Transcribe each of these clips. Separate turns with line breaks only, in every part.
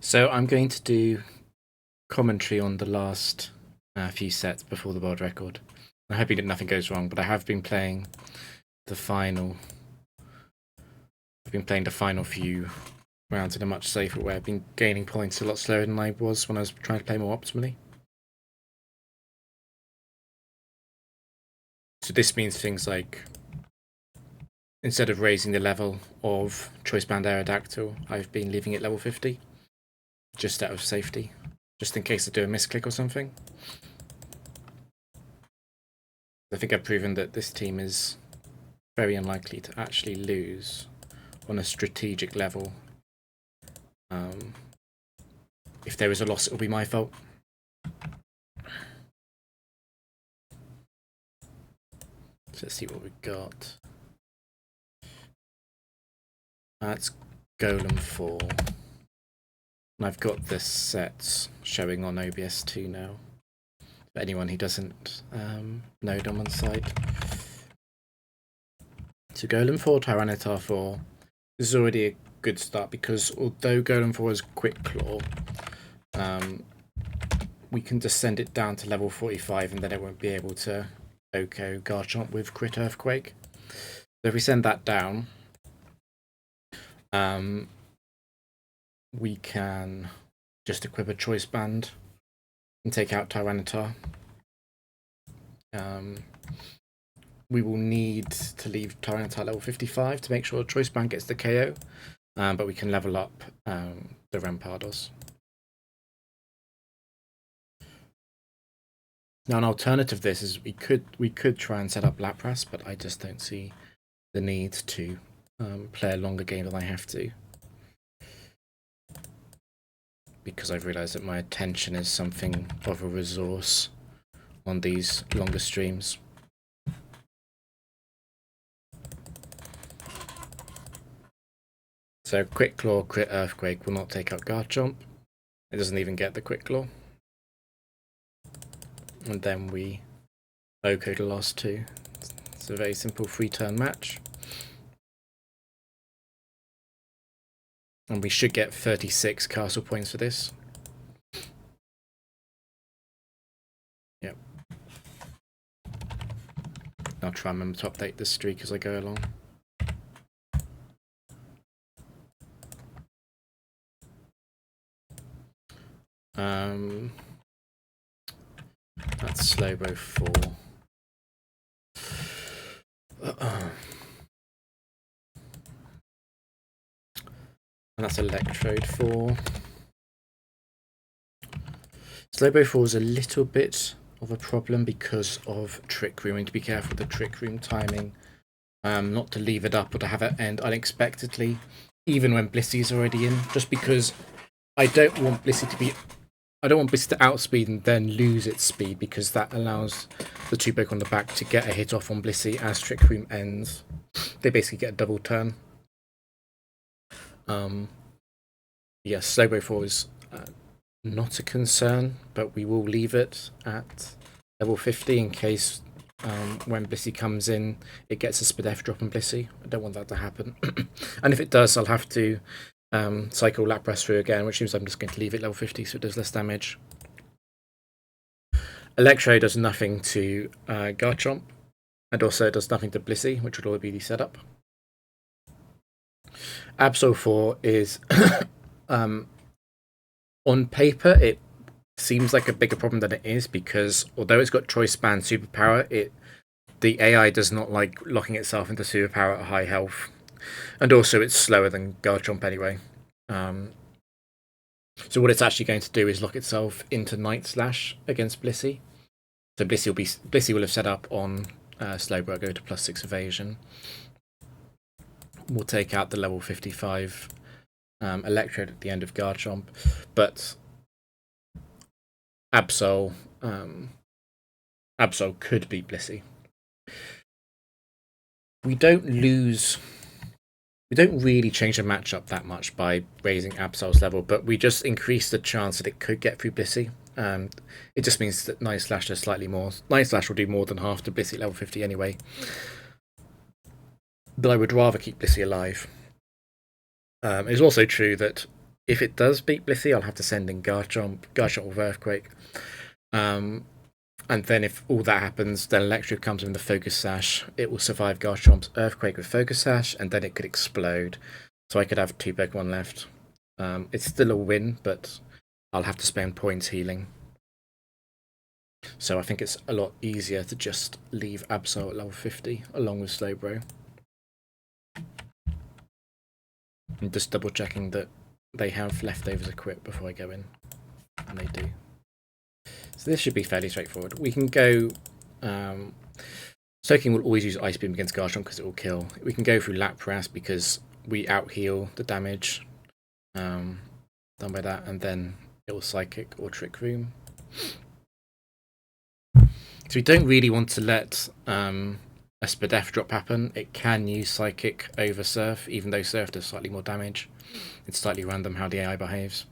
So I'm going to do commentary on the last few sets before the world record. I'm hoping that nothing goes wrong, but I have been playing the final. I've been playing the final few rounds in a much safer way. I've been gaining points a lot slower than I was when I was trying to play more optimally. So this means things like, instead of raising the level of Choice Band Aerodactyl, I've been leaving it level 50, just out of safety, just in case I do a misclick or something. I think I've proven that this team is very unlikely to actually lose on a strategic level. If there is a loss, it will be my fault. So let's see what we've got. That's Golem 4. And I've got the sets showing on OBS2 now. For anyone who doesn't know them on the site. So Golem 4, Tyranitar 4. This is already a good start because although Golem 4 is Quick Claw, we can just send it down to level 45 and then it won't be able to OHKO Garchomp with Crit Earthquake. So if we send that down, we can just equip a Choice Band and take out Tyranitar. We will need to leave Tyranitar level 55 to make sure Choice Band gets the KO, but we can level up the Rampardos. Now, an alternative to this is we could try and set up Lapras, but I just don't see the need to play a longer game than I have to, because I've realised that my attention is something of a resource on these longer streams. So Quick Claw, Crit Earthquake will not take out Garchomp. It doesn't even get the Quick Claw. And then we OHKO the last two. It's a very simple 3-turn match. And we should get 36 castle points for this. Yep. I'll try and remember to update this streak as I go along. That's Slowbro 4. And that's Electrode 4. Slowbro 4 is a little bit of a problem because of Trick Room. We need to be careful with the Trick Room timing. Not to leave it up or to have it end unexpectedly, even when Blissy's already in, just because I don't want Blissey to outspeed and then lose its speed, because that allows the two Pokemon on the back to get a hit off on Blissey as Trick Room ends. They basically get a double turn. Yes, Slowbro 4 is not a concern, but we will leave it at level 50 in case when Blissey comes in, it gets a Spadef drop on Blissey. I don't want that to happen. And if it does, I'll have to cycle Lapras through again, which means I'm just going to leave it level 50 so it does less damage. Electro does nothing to Garchomp, and also does nothing to Blissey, which would already be the setup. Absol 4 is on paper it seems like a bigger problem than it is, because although it's got Choice Band superpower, the AI does not like locking itself into superpower at high health. And also it's slower than Garchomp anyway. So what it's actually going to do is lock itself into Night Slash against Blissey. So Blissey will have set up on Slowbro, go to +6 evasion. We'll take out the level 55 Electrode at the end of Garchomp, but Absol could beat Blissey. We don't really change the matchup that much by raising Absol's level, but we just increase the chance that it could get through Blissey. It just means that Night Slash does slightly more. Night Slash will do more than half to Blissey at level 50 anyway. But I would rather keep Blissey alive. It's also true that If it does beat Blissey, I'll have to send in Garchomp with Earthquake. And then if all that happens, then Electro comes in the Focus Sash. It will survive Garchomp's Earthquake with Focus Sash, and then it could explode. So I could have 2 Pokemon left. It's still a win, but I'll have to spend points healing. So I think it's a lot easier to just leave Absol at level 50, along with Slowbro. I'm just double checking that they have leftovers equipped before I go in. And they do. So this should be fairly straightforward. We can go... Soaking will always use Ice Beam against Garchomp because it will kill. We can go through Lapras because we out-heal the damage done by that, and then it will Psychic or Trick Room. So we don't really want to let a Spadef drop happen. It can use Psychic over Surf, even though Surf does slightly more damage. It's slightly random how the AI behaves.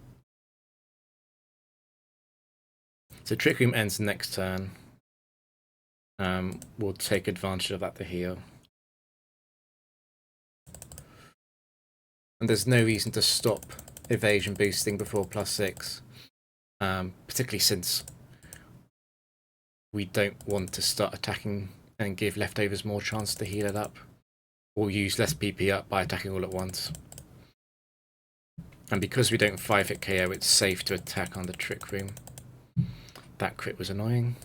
So Trick Room ends next turn. We'll take advantage of that to heal. And there's no reason to stop evasion boosting before +6, particularly since we don't want to start attacking and give leftovers more chance to heal it up, or use less PP up by attacking all at once. And because we don't 5-hit KO, it's safe to attack on the Trick Room. That crit was annoying.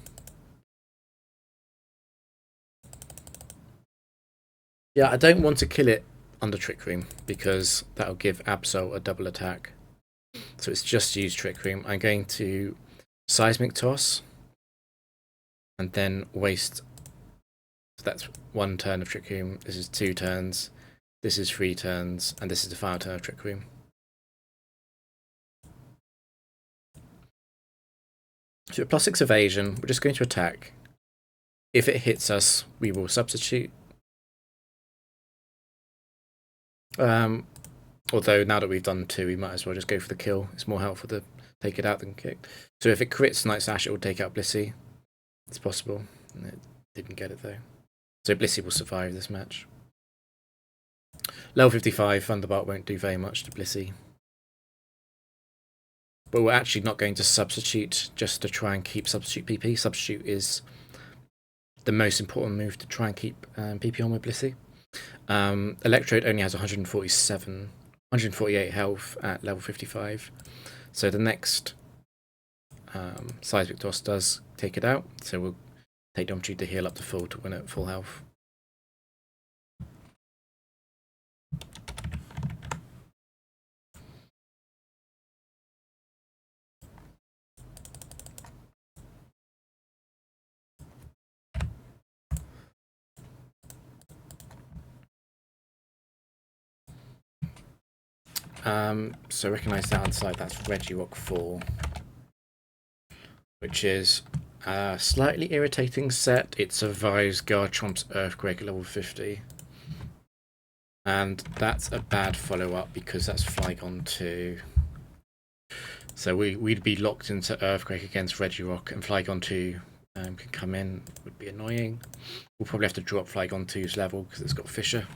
Yeah, I don't want to kill it on the Trick Room because that'll give Absol a double attack. So it's just use Trick Room. I'm going to Seismic Toss and then waste. So that's 1 turn of Trick Room. This is 2 turns. This is 3 turns, and this is the final turn of Trick Room. So at +6 evasion, we're just going to attack. If it hits us, we will substitute. Although now that we've done 2, we might as well just go for the kill. It's more helpful to take it out than kick. So if it crits Night Slash, it will take out Blissey. It's possible. It didn't get it though. So Blissey will survive this match. Level 55, Thunderbolt won't do very much to Blissey. But we're actually not going to substitute just to try and keep substitute PP. Substitute is the most important move to try and keep PP on with Blissey. Electrode only has 148 health at level 55. So the next Seismic Toss does take it out. So we'll take the opportunity to heal up to full to win at full health. So recognise that on side, that's Regirock 4, which is a slightly irritating set. It survives Garchomp's Earthquake at level 50. And that's a bad follow-up because that's Flygon 2. So we'd be locked into Earthquake against Regirock, and Flygon 2 can come in, would be annoying. We'll probably have to drop Flygon 2's level because it's got Fissure.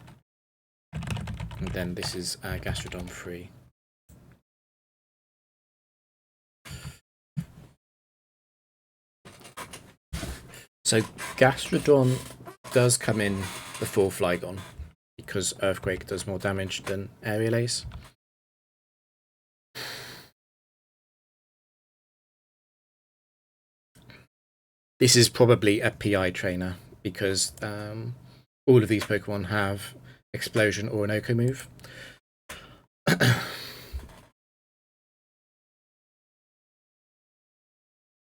And then this is Gastrodon 3. So Gastrodon does come in before Flygon because Earthquake does more damage than Aerial Ace. This is probably a PI trainer because all of these Pokemon have Explosion or an Oko move.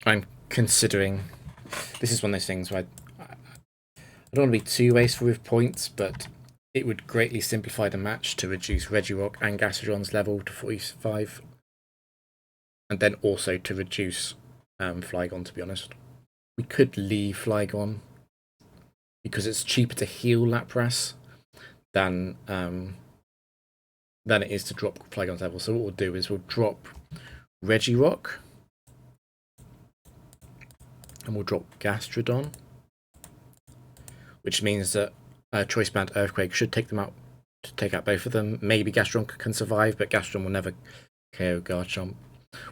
I'm considering, this is one of those things where I don't want to be too wasteful with points, but it would greatly simplify the match to reduce Regirock and Gastrodon's level to 45, and then also to reduce Flygon, to be honest. We could leave Flygon because it's cheaper to heal Lapras than it is to drop Flygon's level. So what we'll do is we'll drop Regirock and we'll drop Gastrodon, which means that Choice Band Earthquake should take them out, to take out both of them. Maybe Gastrodon can survive, but Gastrodon will never KO Garchomp.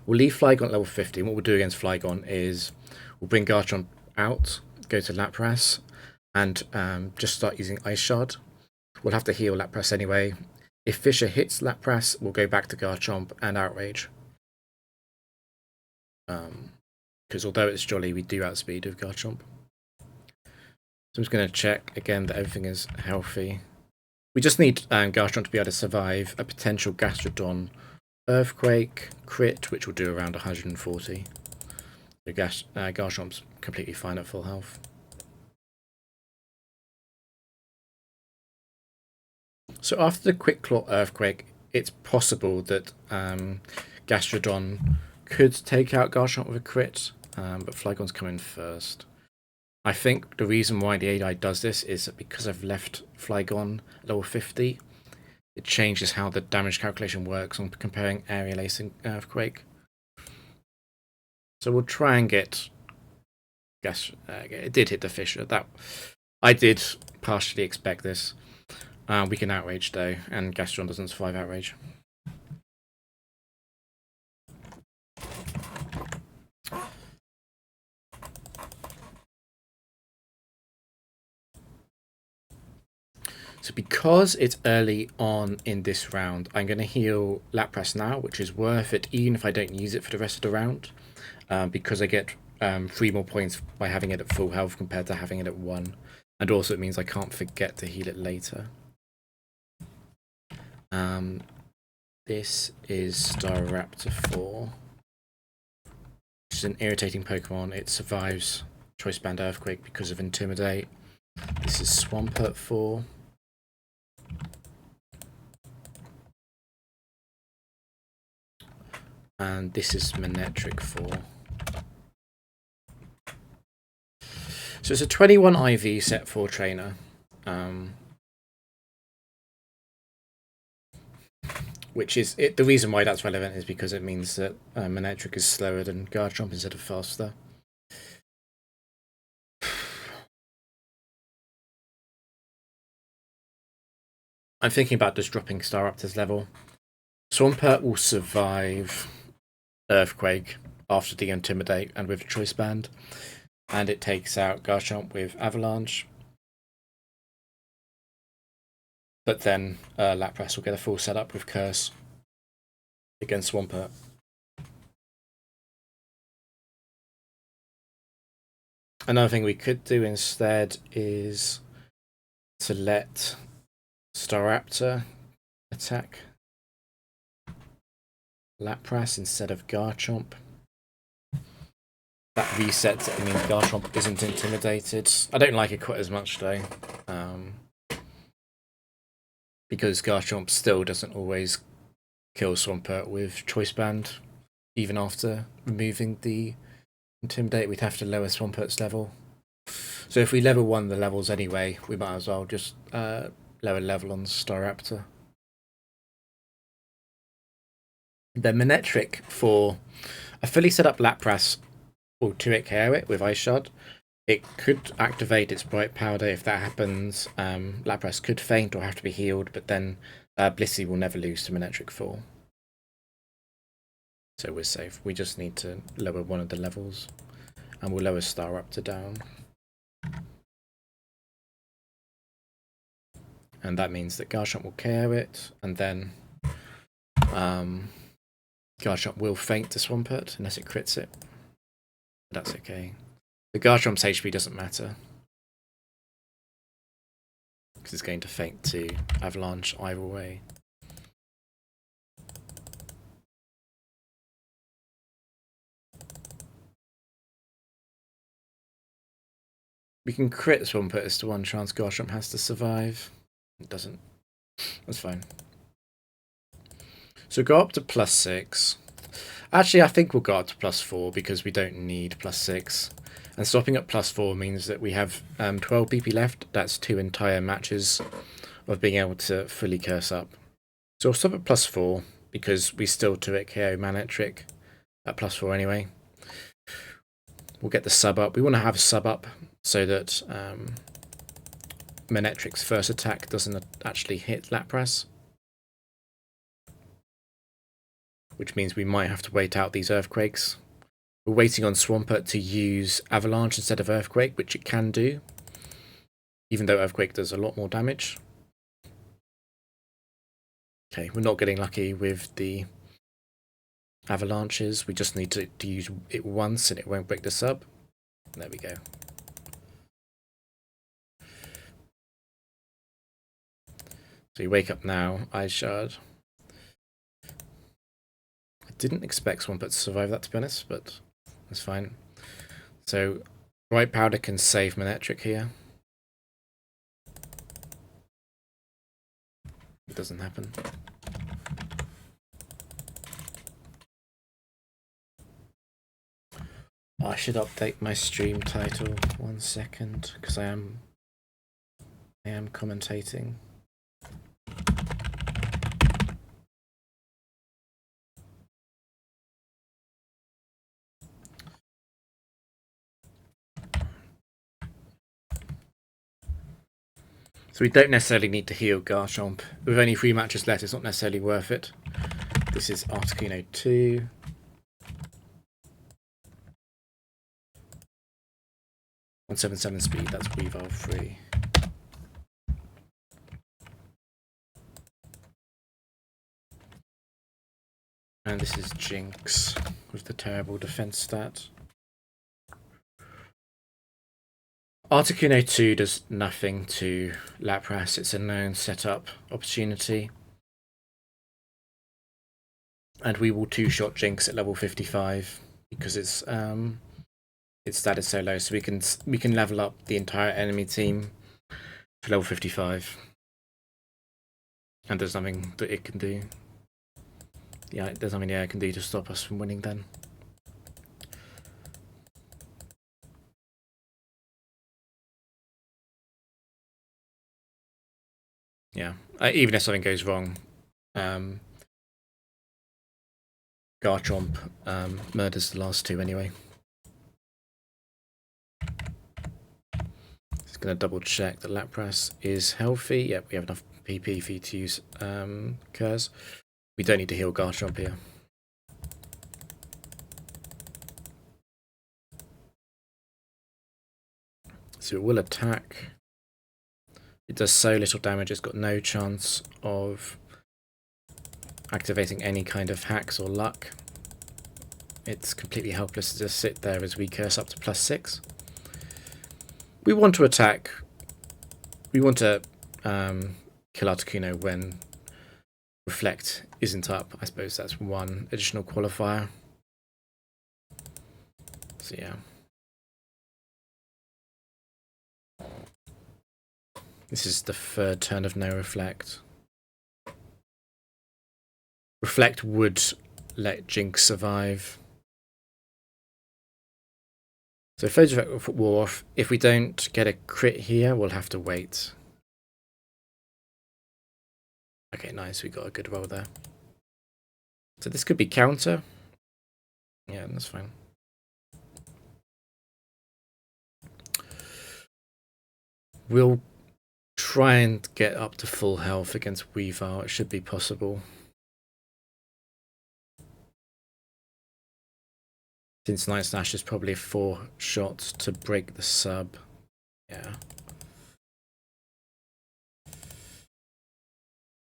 We'll leave Flygon at level 50. And what we'll do against Flygon is we'll bring Garchomp out, go to Lapras, and just start using Ice Shard. We'll have to heal Lapras anyway. If Fisher hits Lapras, we'll go back to Garchomp and Outrage. Because although it's Jolly, we do outspeed with Garchomp. So I'm just going to check again that everything is healthy. We just need Garchomp to be able to survive a potential Gastrodon Earthquake crit, which will do around 140. So Garchomp's completely fine at full health. So after the Quick Claw Earthquake, it's possible that Gastrodon could take out Garchomp with a crit, but Flygon's coming first. I think the reason why the AI does this is that because I've left Flygon at level 50, it changes how the damage calculation works on comparing Aerial Ace and Earthquake. So we'll try and get... it did hit the Fisher. I did partially expect this. We can Outrage though, and Gastrodon doesn't survive Outrage. So because it's early on in this round, I'm going to heal Lapras now, which is worth it even if I don't use it for the rest of the round, because I get 3 more points by having it at full health compared to having it at 1. And also it means I can't forget to heal it later. This is Staraptor 4, which is an irritating Pokemon. It survives Choice Band Earthquake because of Intimidate. This is Swampert 4. And this is Manectric 4. So it's a 21 IV set 4 trainer. Which is the reason why that's relevant is because it means that Manectric is slower than Garchomp instead of faster. I'm thinking about just dropping Staraptor's level. Swampert will survive Earthquake after the Intimidate and with Choice Band, and it takes out Garchomp with Avalanche. But then Lapras will get a full setup with Curse against Swampert. Another thing we could do instead is to let Staraptor attack Lapras instead of Garchomp. That resets it. I mean, Garchomp isn't intimidated. I don't like it quite as much though, because Garchomp still doesn't always kill Swampert with Choice Band. Even after removing the Intimidate, we'd have to lower Swampert's level. So if we level 1 the levels anyway, we might as well just lower level on Staraptor. Then Manectric for a fully set up Lapras will 2-hit KO it with Ice Shard. It could activate its Bright Powder. If that happens, Lapras could faint or have to be healed, but then Blissey will never lose to Manectric 4. So we're safe. We just need to lower one of the levels, and we'll lower Staraptor down. And that means that Garchomp will KO it, and then Garchomp will faint to Swampert unless it crits it. But that's okay. The Garchomp's HP doesn't matter, because it's going to faint to Avalanche either way. We can crit Swampert as to 1 chance Garchomp has to survive. It doesn't. That's fine. So go up to +6. Actually, I think we'll go up to +4 because we don't need +6. And stopping at +4 means that we have 12 PP left. That's 2 entire matches of being able to fully curse up. So we'll stop at +4 because we still 2-hit KO Manectric at +4 anyway. We'll get the sub up. We want to have a sub up so that Manectric's first attack doesn't actually hit Lapras. which means we might have to wait out these earthquakes. We're waiting on Swampert to use Avalanche instead of Earthquake, which it can do, even though Earthquake does a lot more damage. Okay, we're not getting lucky with the Avalanches. We just need to use it once and it won't break the sub. There we go. So you wake up now, Ice Shard. I didn't expect Swampert to survive that, to be honest, but that's fine. So Bright Powder can save Manectric here. It doesn't happen. Oh, I should update my stream title 1 second, because I am commentating. So we don't necessarily need to heal Garchomp. With only 3 matches left, it's not necessarily worth it. This is Articuno 2. .177 speed, that's Weavile 3. And this is Jinx with the terrible defense stat. Articuno 2 does nothing to Lapras. It's a known setup opportunity. And we will 2-shot Jinx at level 55 because its stat is so low. So we can level up the entire enemy team to level 55. And there's nothing that it can do. Yeah, there's nothing the air can do to stop us from winning then. Yeah, even if something goes wrong, Garchomp murders the last 2 anyway. Just going to double check that Lapras is healthy. Yep, we have enough PP for you to use Curse. We don't need to heal Garchomp here. So it will attack. It does so little damage, it's got no chance of activating any kind of hacks or luck. It's completely helpless to just sit there as we curse up to +6. We want to attack. We want to kill Articuno when Reflect isn't up. I suppose that's one additional qualifier. So yeah. This is the 3rd turn of no Reflect. Reflect would let Jinx survive. So Phase Effect wore off. If we don't get a crit here, we'll have to wait. Okay, nice. We got a good roll there. So this could be counter. Yeah, that's fine. We'll try and get up to full health against Weavile. It should be possible. Since Night Slash is probably 4 shots to break the sub. Yeah.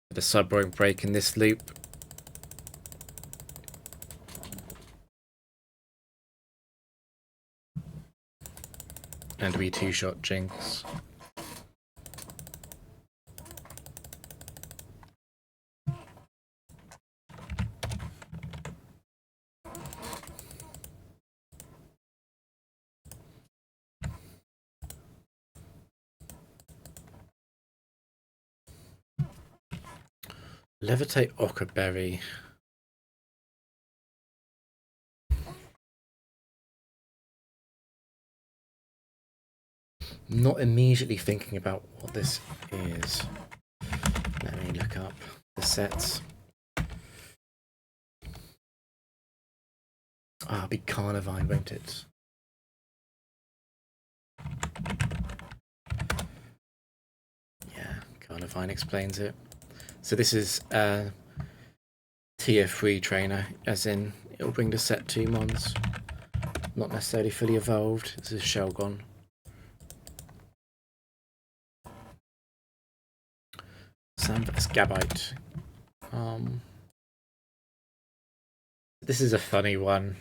The sub won't break in this loop. And we 2-shot Jinx. Levitate Ockerberry. Not immediately thinking about what this is. Let me look up the sets. Ah, it'll be Carnivine, won't it? Yeah, Carnivine explains it. So this is tier 3 trainer, as in it'll bring the set 2 mons. Not necessarily fully evolved. This is Shelgon. Samva's Gabite. This is a funny one.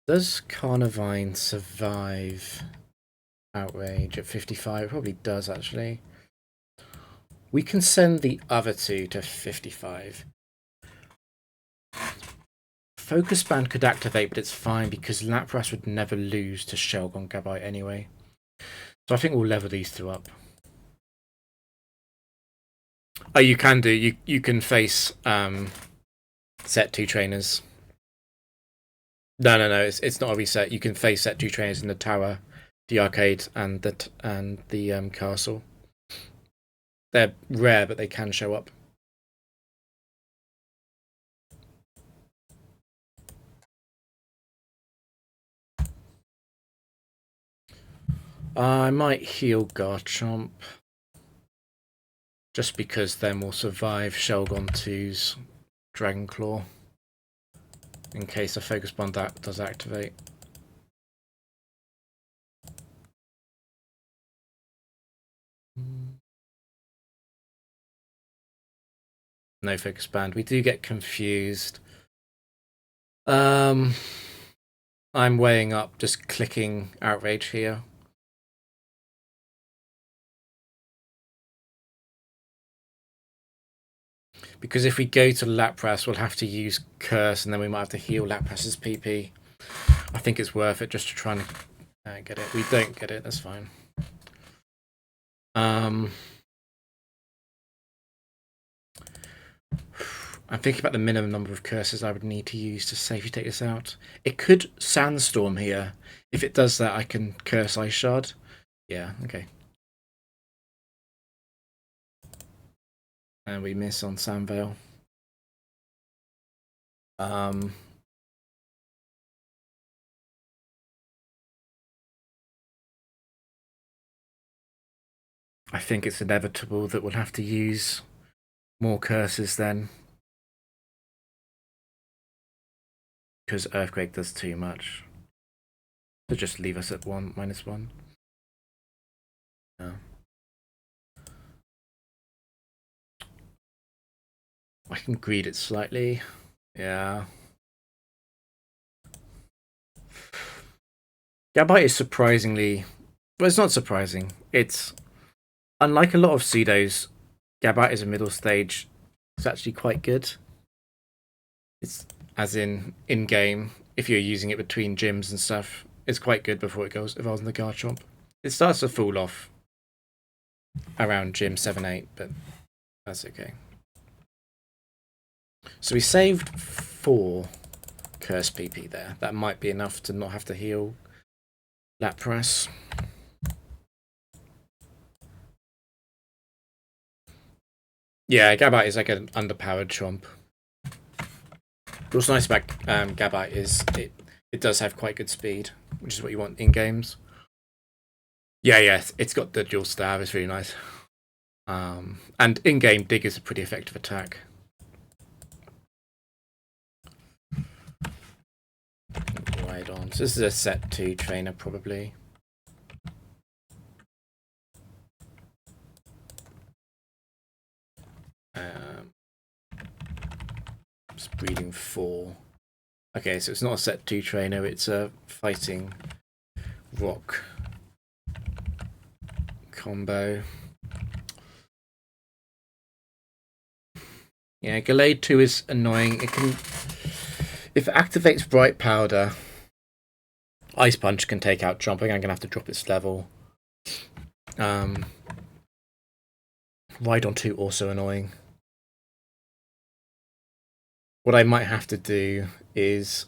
Does Carnivine survive Outrage at 55? It probably does, actually. We can send the other two to 55. Focus Band could activate, but it's fine because Lapras would never lose to Shelgon Gabite anyway. So I think we'll level these two up. Oh, you can do. You can face set 2 trainers. No. It's not a reset. You can face set 2 trainers in the tower, the arcade, and the castle. They're rare, but they can show up. I might heal Garchomp. Just because then we'll survive Shelgon 2's Dragon Claw. In case a Focus Bond does activate. No Focus Band. We do get confused. I'm weighing up just clicking Outrage here. Because if we go to Lapras, we'll have to use Curse, and then we might have to heal Lapras's PP. I think it's worth it just to try and get it. We don't get it, that's fine. I'm thinking about the minimum number of curses I would need to use to safely take this out. It could Sandstorm here. If it does that, I can Curse Ice Shard. Yeah, okay. And we miss on Sandvale. I think it's inevitable that we'll have to use more curses then. Because Earthquake does too much. So just leave us at -1. No. I can greed it slightly. Yeah. Gabite is surprisingly... Well, it's not surprising. It's... Unlike a lot of pseudos, Gabite is a middle stage. It's actually quite good. It's as in-game, if you're using it between gyms and stuff, it's quite good before it evolves in the Garchomp. It starts to fall off around gym 7-8, but that's okay. So we saved 4 Curse PP there. That might be enough to not have to heal Lapras. Yeah, Gabite is like an underpowered Chomp. What's nice about Gabite is it does have quite good speed, which is what you want in games. Yeah, it's got the dual stab. It's really nice. And in-game, Dig is a pretty effective attack. Right on. So this is a set 2 trainer, probably. It's breeding 4. Okay, so it's not a set 2 trainer, it's a fighting rock combo. Yeah, Gallade 2 is annoying. It can, if it activates Bright Powder, Ice Punch can take out Jumping. I'm gonna have to drop its level. Rhydon 2 also annoying. What I might have to do is...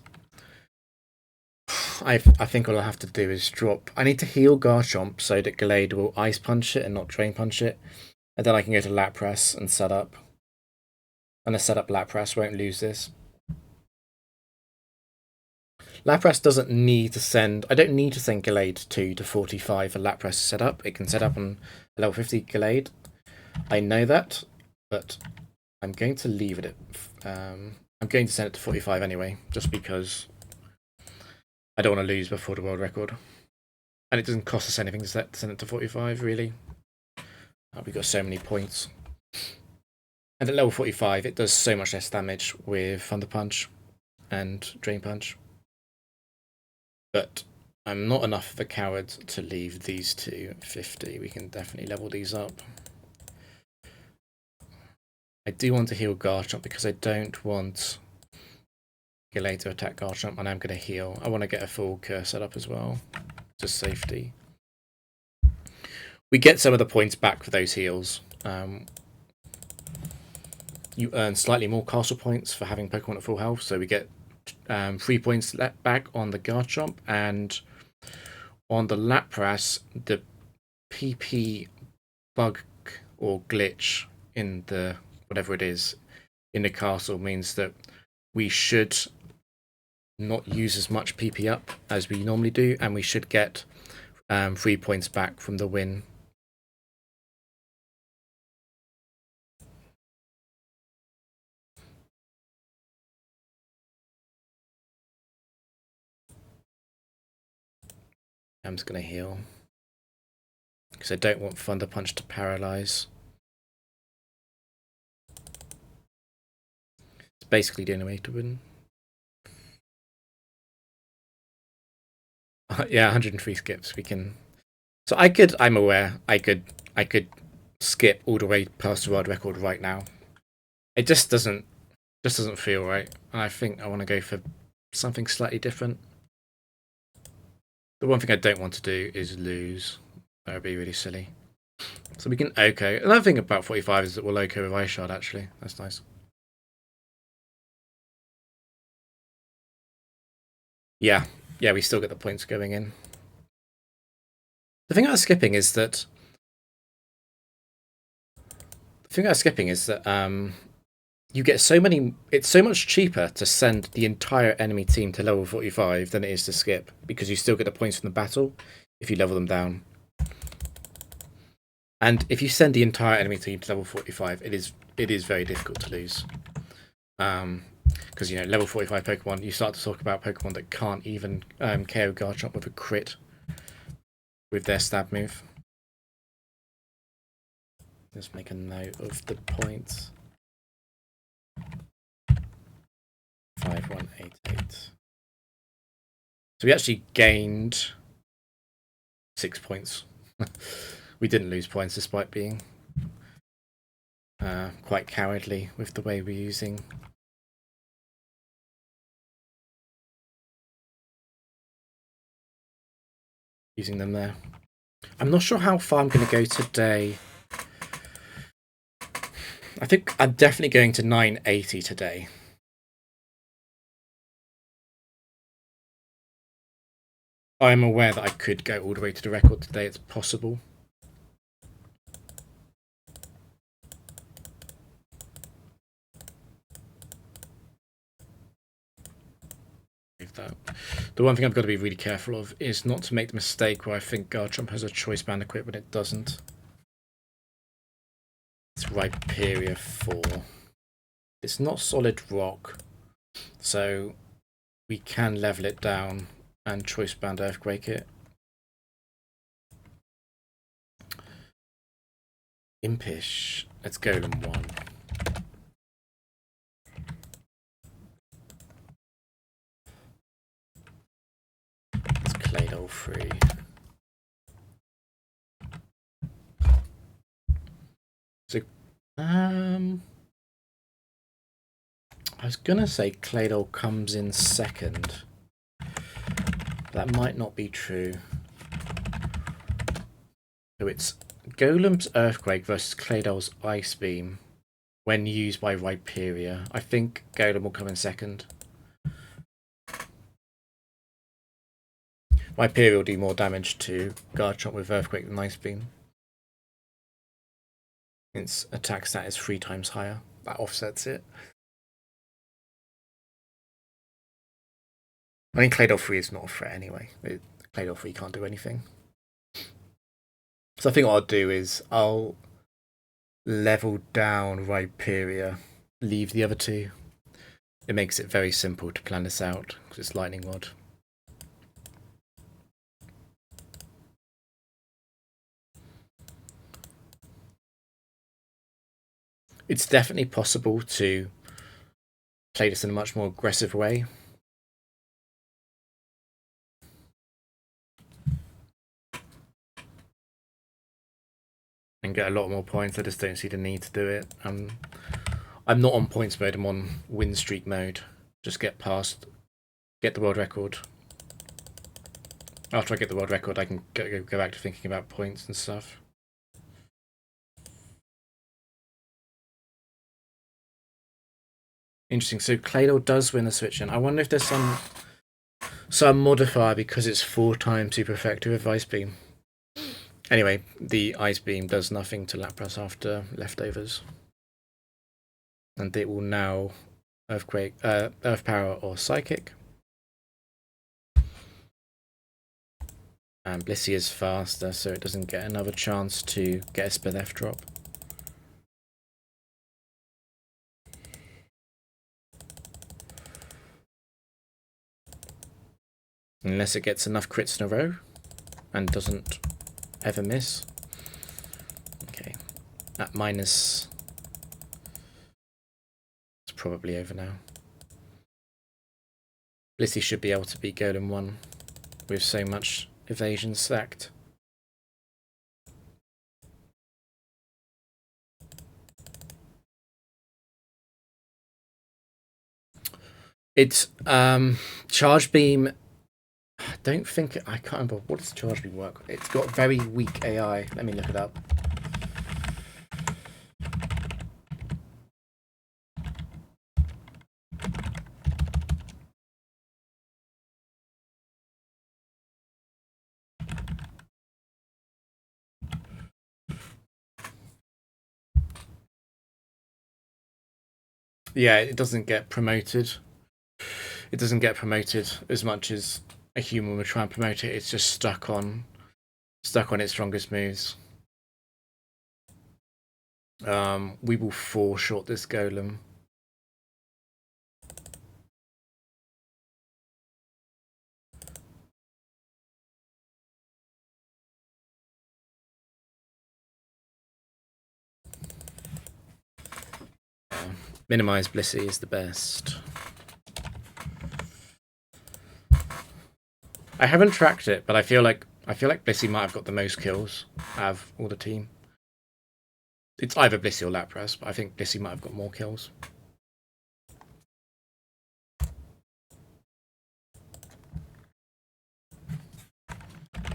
I think what I'll have to do is drop... I need to heal Garchomp so that Gallade will Ice Punch it and not Drain Punch it. And then I can go to Lapras and set up. And a set up Lapras won't lose this. Lapras doesn't need to send... I don't need to send Gallade 2 to 45 for Lapras to set up. It can set up on level 50 Gallade. I know that, but I'm going to leave it at... I'm going to send it to 45 anyway, just because I don't want to lose before the world record. And it doesn't cost us anything to send it to 45, really. We've got so many points. And at level 45, it does so much less damage with Thunder Punch and Drain Punch. But I'm not enough of a coward to leave these two at 50. We can definitely level these up. I do want to heal Garchomp because I don't want Gallade to attack Garchomp, and I'm going to heal. I want to get a full curse set up as well, just safety. We get some of the points back for those heals. You earn slightly more castle points for having Pokemon at full health, so we get 3 points back on the Garchomp, and on the Lapras, the PP bug or glitch in the whatever it is in the castle means that we should not use as much PP up as we normally do, and we should get 3 points back from the win. I'm just going to heal because I don't want Thunder Punch to paralyze. It's basically the only way to win. Yeah, 103 skips. We can. So I'm aware. I could skip all the way past the world record right now. It just doesn't feel right, and I think I want to go for something slightly different. The one thing I don't want to do is lose. That would be really silly. So we can OHKO. Another thing about 45 is that we'll OHKO with Ice Shard, actually. That's nice. Yeah, we still get the points going in. The thing about skipping is that you get so many. It's so much cheaper to send the entire enemy team to level 45 than it is to skip, because you still get the points from the battle if you level them down. And if you send the entire enemy team to level 45, it is very difficult to lose. Because, you know, level 45 Pokemon, you start to talk about Pokemon that can't even KO Garchomp with a crit with their stab move. Just make a note of the points. 5188. So we actually gained 6 points. We didn't lose points despite being quite cowardly with the way we're using them there. I'm not sure how far I'm going to go today. I think I'm definitely going to 980 today. I'm aware that I could go all the way to the record today. It's possible. The one thing I've got to be really careful of is not to make the mistake where I think Garchomp has a choice band equipped when it doesn't. It's Rhyperior 4. It's not solid rock, so we can level it down and choice band Earthquake it. Impish. Let's Golem 1. Let's Claydol 3. So, I was gonna say Claydol comes in second. That might not be true. So it's Golem's Earthquake versus Claydol's Ice Beam when used by Rhyperior. I think Golem will come in second. Rhyperior will do more damage to Garchomp with Earthquake than Ice Beam. Its attack stat is 3 times higher. That offsets it. I mean, Claydol 3 is not a threat anyway. Claydol 3 can't do anything. So I think what I'll do is I'll level down Rhyperia, leave the other two. It makes it very simple to plan this out because it's lightning rod. It's definitely possible to play this in a much more aggressive way. And get a lot more points. I just don't see the need to do it. I'm not on points mode, I'm on win streak mode. Just get the world record. After I get the world record, I can go back to thinking about points and stuff. Interesting. So Claydol does win the switch in. I wonder if there's some modifier because it's 4 times super effective with Ice Beam. Anyway, the Ice Beam does nothing to Lapras after leftovers. And it will now Earthquake, Earth Power or Psychic. And Blissey is faster, so it doesn't get another chance to get a Spillef drop. Unless it gets enough crits in a row and doesn't ever miss. Okay, at minus... It's probably over now. Blissey should be able to beat Golem 1 with so much evasion stacked. It's Charge Beam. I don't think I can't remember what does Charge Beam work. It's got very weak AI. Let me look it up. Yeah, it doesn't get promoted. It doesn't get promoted as much as a human would try and promote it. It's just stuck on its strongest moves. We will foreshort this Golem. Minimize Blissey is the best. I haven't tracked it, but I feel like Blissey might have got the most kills out of all the team. It's either Blissey or Lapras, but I think Blissey might have got more kills.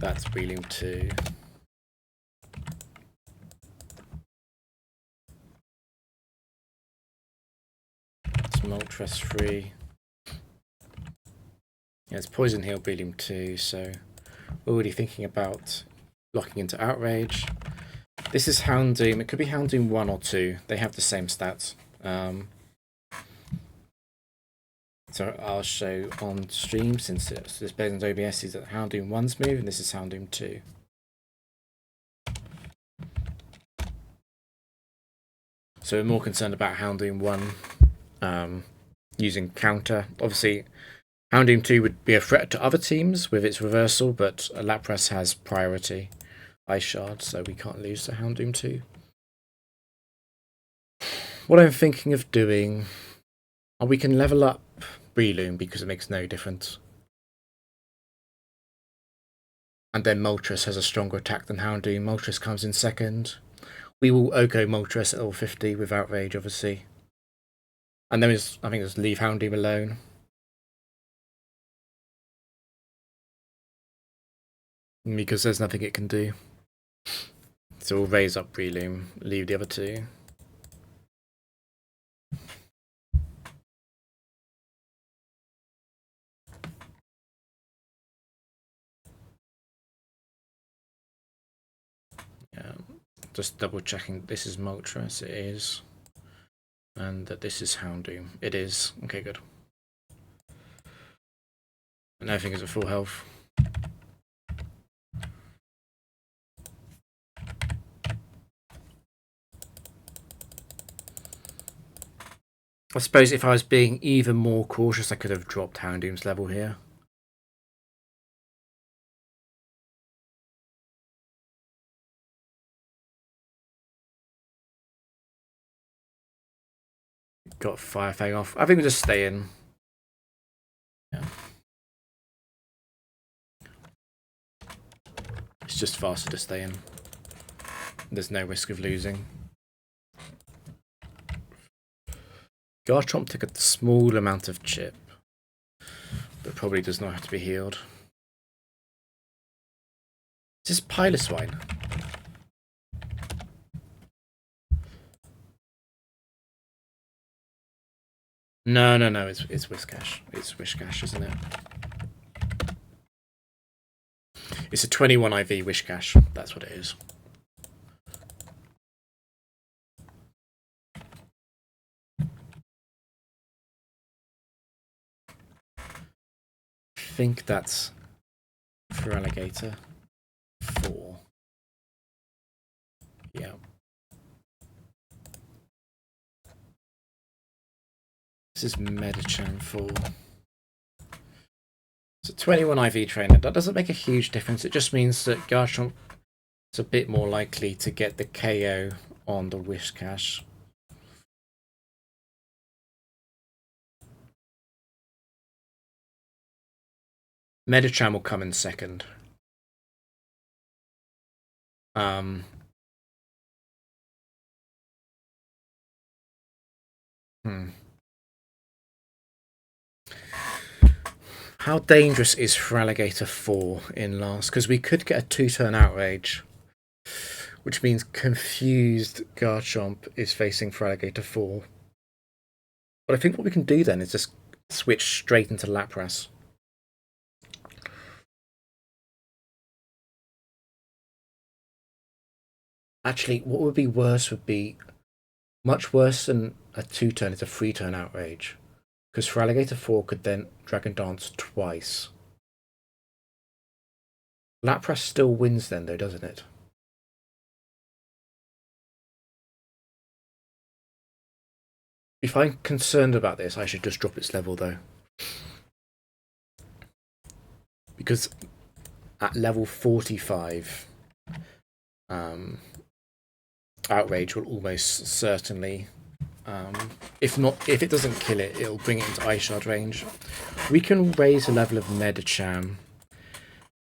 That's Breloom 2. It's Moltres 3. Yeah, it's Poison Heal Breloom 2, so already thinking about locking into Outrage. This is Houndoom. It could be Houndoom 1 or 2. They have the same stats. So I'll show on stream, since it's based on OBS, is that Houndoom 1's move, and this is Houndoom 2. So we're more concerned about Houndoom 1 using counter. Obviously, Houndoom 2 would be a threat to other teams with its reversal, but Lapras has priority Ice Shard, so we can't lose to Houndoom 2. What I'm thinking of doing... we can level up Breloom because it makes no difference. And then Moltres has a stronger attack than Houndoom. Moltres comes in second. We will Oko Moltres at level 50 with Outrage, obviously. And then I think just leave Houndoom alone. Because there's nothing it can do. So we'll raise up Breloom, leave the other two. Yeah, just double checking this is Moltres, it is. And that this is Houndoom. It is. Okay, good. And everything is at full health. I suppose if I was being even more cautious, I could have dropped Houndoom's level here. Got Firefang off. I think we'll just stay in. Yeah. It's just faster to stay in. There's no risk of losing. Garchomp took a small amount of chip, but probably does not have to be healed. Is this Piloswine? No, it's Whiscash. It's Whiscash, isn't it? It's a 21 IV Whiscash. That's what it is. I think that's for Alligator 4. Yeah. This is Medicham 4. It's a 21 IV trainer. That doesn't make a huge difference. It just means that Garchomp is a bit more likely to get the KO on the Whiscash. Medicham will come in second. How dangerous is Feraligatr 4 in last? Because we could get a 2-turn outrage, which means confused Garchomp is facing Feraligatr 4. But I think what we can do then is just switch straight into Lapras. Actually, what would be worse would be much worse than a 2-turn, it's a 3-turn outrage. Because Feraligatr 4 could then Dragon Dance twice. Lapras still wins then though, doesn't it? If I'm concerned about this, I should just drop its level though. Because at level 45, outrage will almost certainly, if it doesn't kill it, it'll bring it into Ice Shard range. We can raise the level of Medicham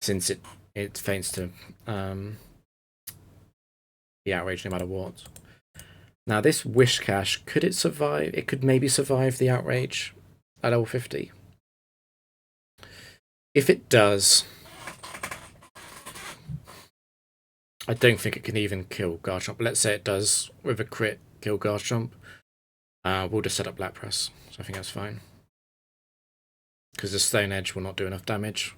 since it feints to be outraged no matter what. Now this Whiscash, could it survive? It could maybe survive the outrage at level 50. If it does, I don't think it can even kill Garchomp. Let's say it does with a crit kill Garchomp. We'll just set up Lapras, so I think that's fine. Because the Stone Edge will not do enough damage.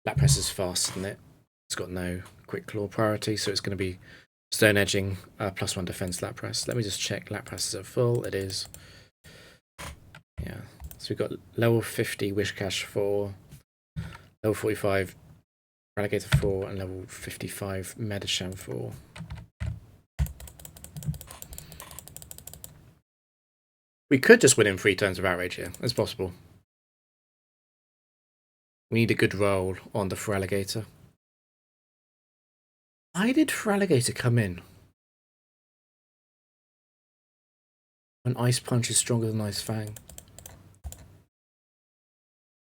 Lapras is faster than it. It's got no Quick Claw priority, so it's going to be Stone Edging +1 defense Lapras. Let me just check Lapras is at full. It is. Yeah. So we've got level 50 Whiscash 4, level 45 Alligator 4, and level 55 Medicham 4. We could just win in 3 turns of outrage here. It's possible. We need a good roll on the Feraligatr. Why did Feraligatr come in? When Ice Punch is stronger than Ice Fang.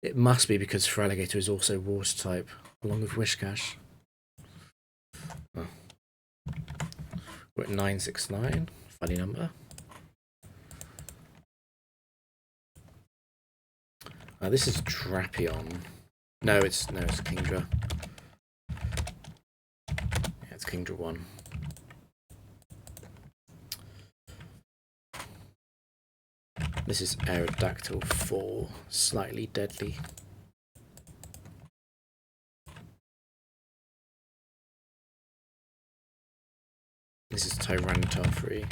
It must be because Feraligatr is also Water type, along with Whiscash. Oh. We're at 969. Funny number. This is Drapion. No, it's Kingdra. Yeah, it's Kingdra 1. This is Aerodactyl 4, slightly deadly. This is Tyranitar 3.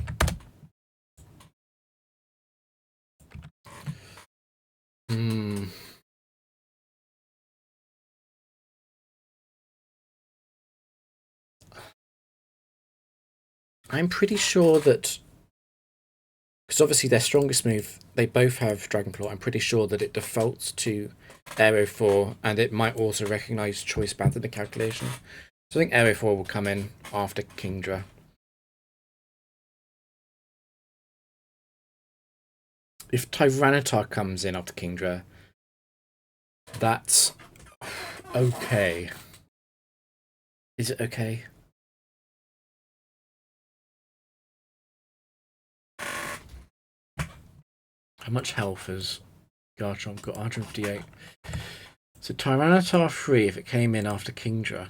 I'm pretty sure that Because obviously their strongest move, they both have Dragon Claw. I'm pretty sure that it defaults to Aero 4, and it might also recognise Choice Band in the calculation. So I think Aero 4 will come in after Kingdra. If Tyranitar comes in after Kingdra, that's okay. Is it okay? How much health has Garchomp got? 158. So Tyranitar 3 if it came in after Kingdra.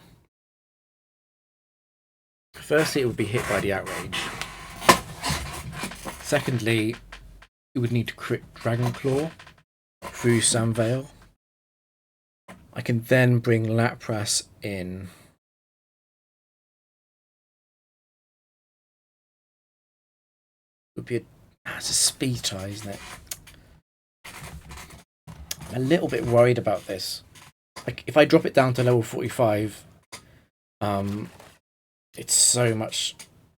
Firstly, it would be hit by the Outrage. Secondly, it would need to crit Dragon Claw through Sunveil. I can then bring Lapras in. It would be it's a speed tie, isn't it? I'm a little bit worried about this. Like, if I drop it down to level 45, it's so much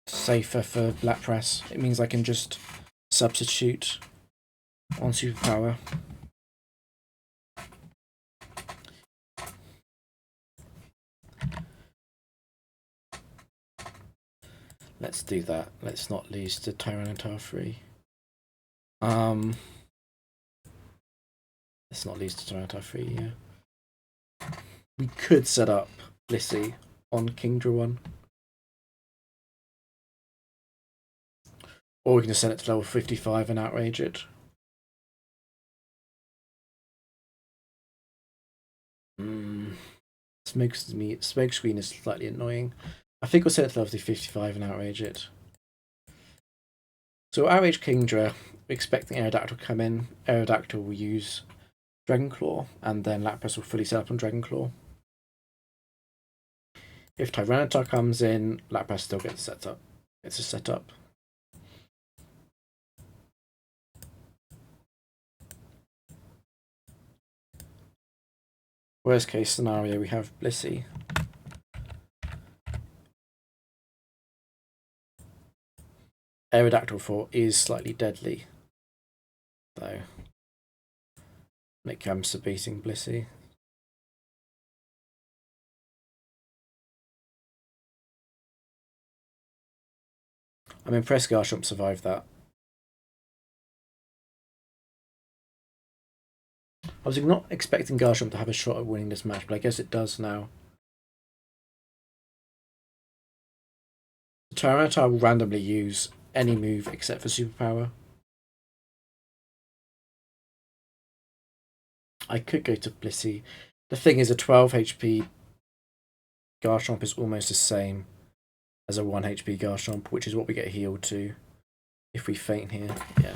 safer for Lapras. It means I can just substitute on Superpower. Let's do that. Let's not lose to Tyranitar 3. Let's not lose to Tyranitar 3, yeah. We could set up Blissey on Kingdra 1. Or we can just send it to level 55 and outrage it. Smoke screen is slightly annoying. I think we'll set it to level 55 and outrage it. So outrage Kingdra, expecting Aerodactyl to come in. Aerodactyl will use Dragon Claw, and then Lapras will fully set up on Dragon Claw. If Tyranitar comes in, Lapras still gets set up. It's a setup. Worst case scenario, we have Blissey. Aerodactyl 4 is slightly deadly, though, when it comes to beating Blissey. I'm impressed Garchomp survived that. I was not expecting Garchomp to have a shot at winning this match, but I guess it does now. Tyranitar will randomly use any move except for Superpower. I could go to Blissey. The thing is, a 12 HP Garchomp is almost the same as a 1 HP Garchomp, which is what we get healed to if we faint here. Yeah.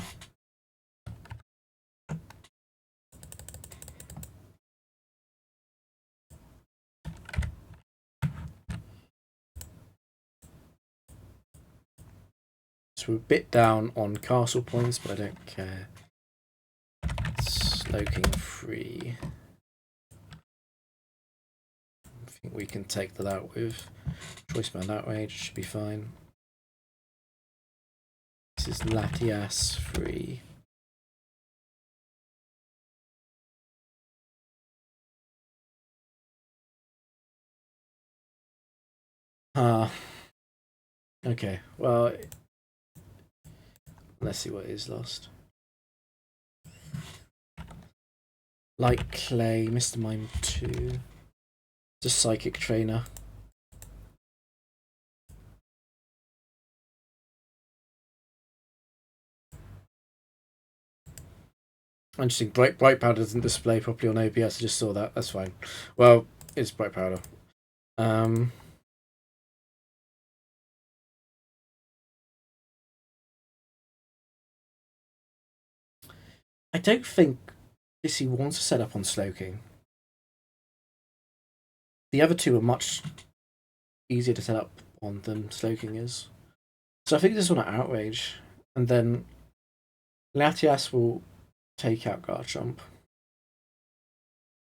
So we're a bit down on castle points, but I don't care. Slowking 3. I think we can take that out with Choice Band Outrage, should be fine. This is Latias 3. Okay, well, let's see what is lost. Like Clay, Mr. Mime 2. It's a Psychic Trainer. Interesting. Bright Powder doesn't display properly on OBS. I just saw that. That's fine. Well, it's Bright Powder. I don't think Blissey wants to set up on Slowking. The other two are much easier to set up on than Slowking is. So I think this one at Outrage. And then Latias will take out Garchomp.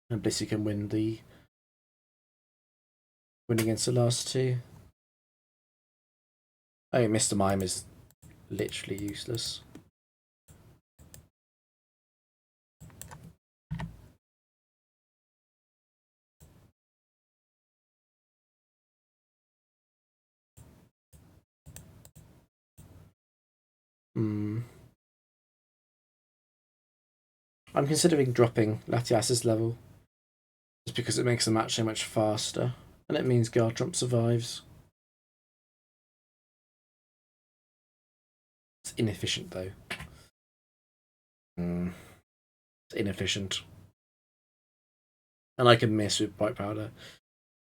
And Blissey can win against the last two. Oh, Mr. Mime is literally useless. I'm considering dropping Latias's level just because it makes the match so much faster, and it means Garchomp survives. It's inefficient though. It's inefficient. And I can miss with Bite Powder.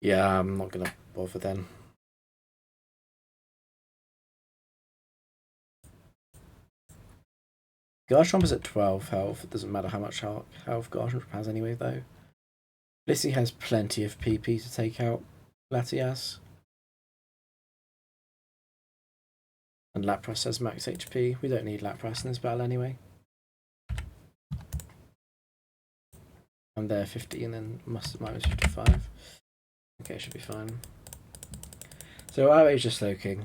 Yeah, I'm not gonna bother then. Garchomp is at 12 health. It doesn't matter how much health Garchomp has anyway, though. Blissey has plenty of PP to take out Latias. And Lapras has max HP. We don't need Lapras in this battle anyway. I'm there 50 and then minus 55. Okay, should be fine. So our age is Slowking.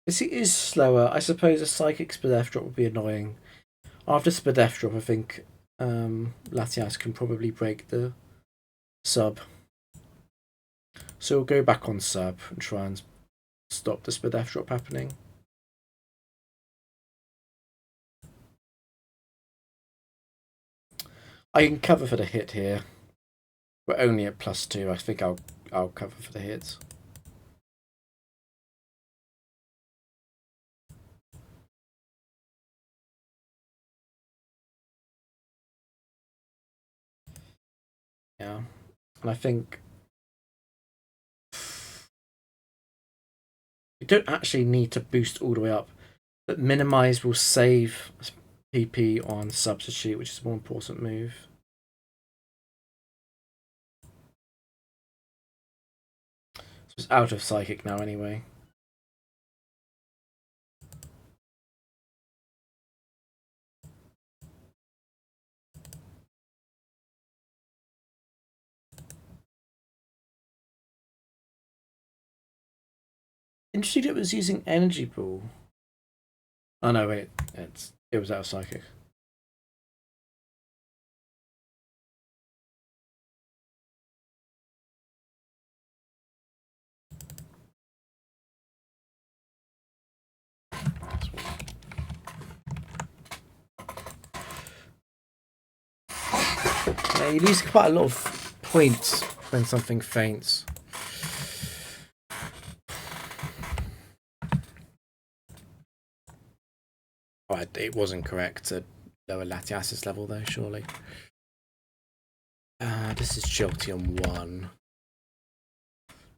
This is slower. I suppose a Psychic Spadef drop would be annoying. After Spadef drop, I think Latias can probably break the sub. So we'll go back on sub and try and stop the Spadef drop happening. I can cover for the hit here. We're only at +2. I think I'll cover for the hits. Yeah, and I think you don't actually need to boost all the way up, but minimize will save PP on substitute, which is a more important move. So it's out of Psychic now anyway. Interesting it was using Energy Ball. Oh no, wait, it was out of Psychic. Yeah, you lose quite a lot of points when something faints. Oh, it wasn't correct to lower Latias's level though, surely. This is Jolteon 1.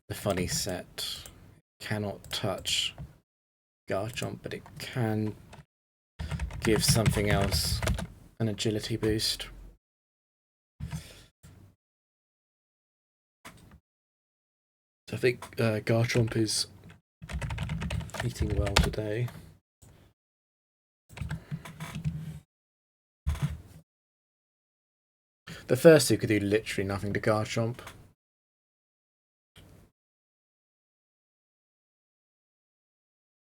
The funny set cannot touch Garchomp, but it can give something else an agility boost. So I think Garchomp is eating well today. The first two could do literally nothing to Garchomp.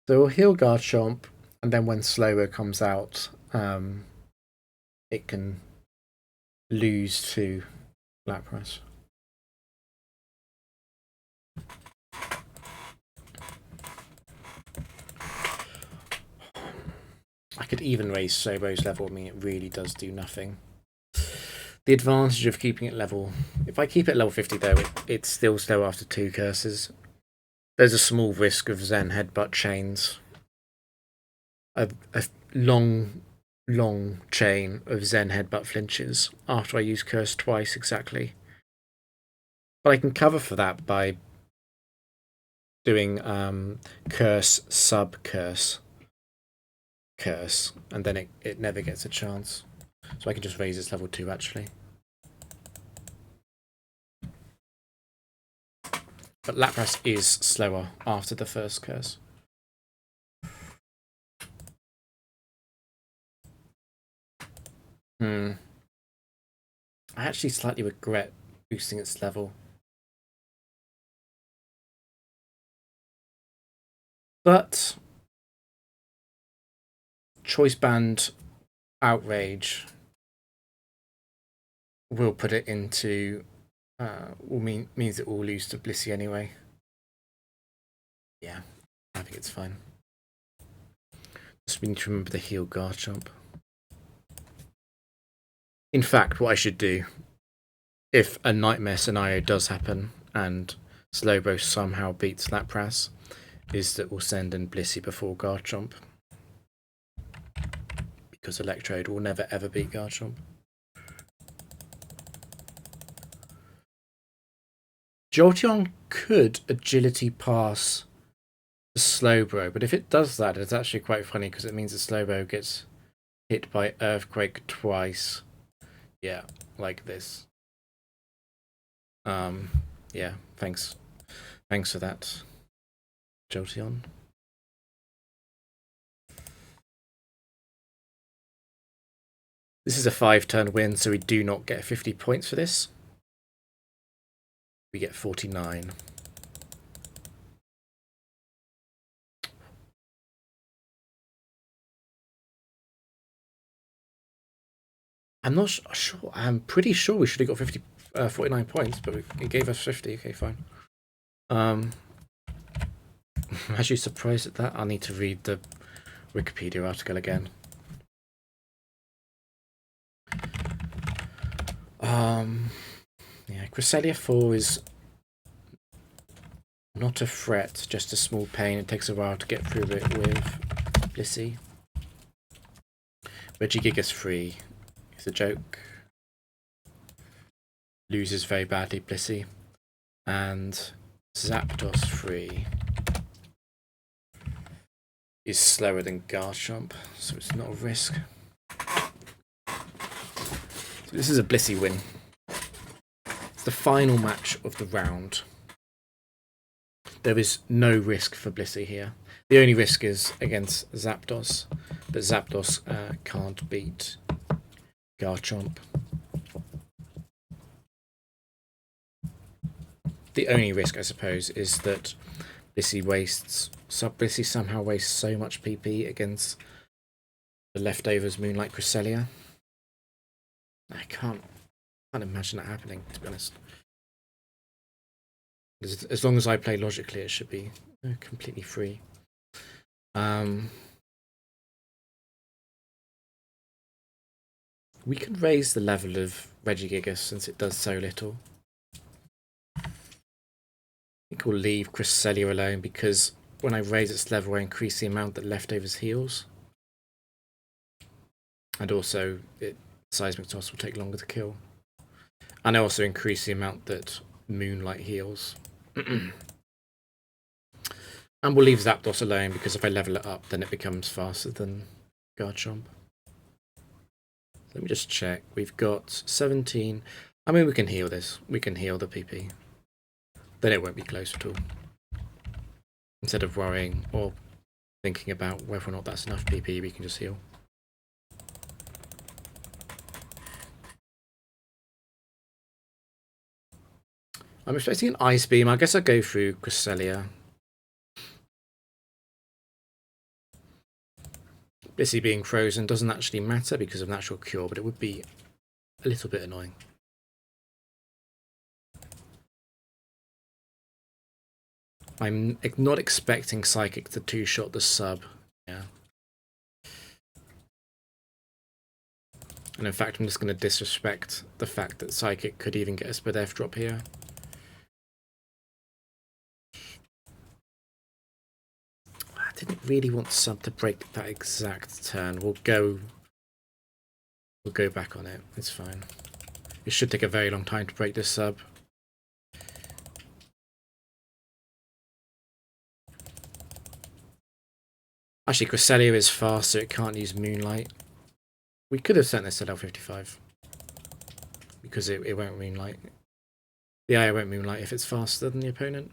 So we'll heal Garchomp, and then when Slower comes out, it can lose to Lapras. I could even raise Sobo's level. I mean, it really does do nothing. The advantage of keeping it level... If I keep it level 50 though, it's still slow after 2 curses. There's a small risk of Zen Headbutt chains. A long chain of Zen Headbutt flinches after I use Curse twice exactly. But I can cover for that by doing Curse, Sub-Curse, Curse, and then it never gets a chance. So I can just raise its level 2 actually. But Lapras is slower after the first curse. I actually slightly regret boosting its level. But Choice Band Outrage will put it into means it will lose to Blissey anyway. Yeah, I think it's fine. Just need to remember the heal Garchomp. In fact, what I should do, if a nightmare scenario does happen and Slowbro somehow beats Lapras, is that we'll send in Blissey before Garchomp. Because Electrode will never ever beat Garchomp. Jolteon could agility pass the Slowbro, but if it does that, it's actually quite funny because it means the Slowbro gets hit by Earthquake twice. Yeah, like this. Yeah, thanks. Thanks for that, Jolteon. This is a 5-turn win, so we do not get 50 points for this. We get 49. I'm not sure. I'm pretty sure we should have got 49 points, but it gave us 50. Okay, fine. I'm actually surprised at that. I need to read the Wikipedia article again. Yeah, Cresselia 4 is not a threat, just a small pain. It takes a while to get through it with Blissey. Regigigas 3 is a joke. Loses very badly, Blissey. And Zapdos 3 is slower than Garchomp, so it's not a risk. So this is a Blissey win. It's the final match of the round. There is no risk for Blissey here. The only risk is against Zapdos, but Zapdos can't beat Garchomp. The only risk, I suppose, is that Blissey somehow wastes so much PP against the leftovers Moonlight Cresselia. I can't imagine that happening, to be honest. As long as I play logically, it should be completely free. We can raise the level of Regigigas since it does so little. I think we'll leave Cresselia alone because when I raise its level, I increase the amount that leftovers heals. And also, Seismic Toss will take longer to kill. And I also increase the amount that Moonlight heals. And we'll leave Zapdos alone because if I level it up, then it becomes faster than Garchomp. Let me just check. We've got 17. I mean, we can heal this. We can heal the PP. Then it won't be close at all. Instead of worrying or thinking about whether or not that's enough PP, we can just heal. I'm expecting an Ice Beam. I guess I'll go through Cresselia. Blissey being frozen doesn't actually matter because of Natural Cure, but it would be a little bit annoying. I'm not expecting Psychic to two-shot the sub. Yeah. And in fact, I'm just going to disrespect the fact that Psychic could even get a Spadef drop here. I didn't really want sub to break that exact turn. We'll go back on it. It's fine. It should take a very long time to break this sub. Actually, Cresselia is fast, so it can't use Moonlight. We could have sent this to level 55. Because it won't Moonlight. The AI won't Moonlight if it's faster than the opponent.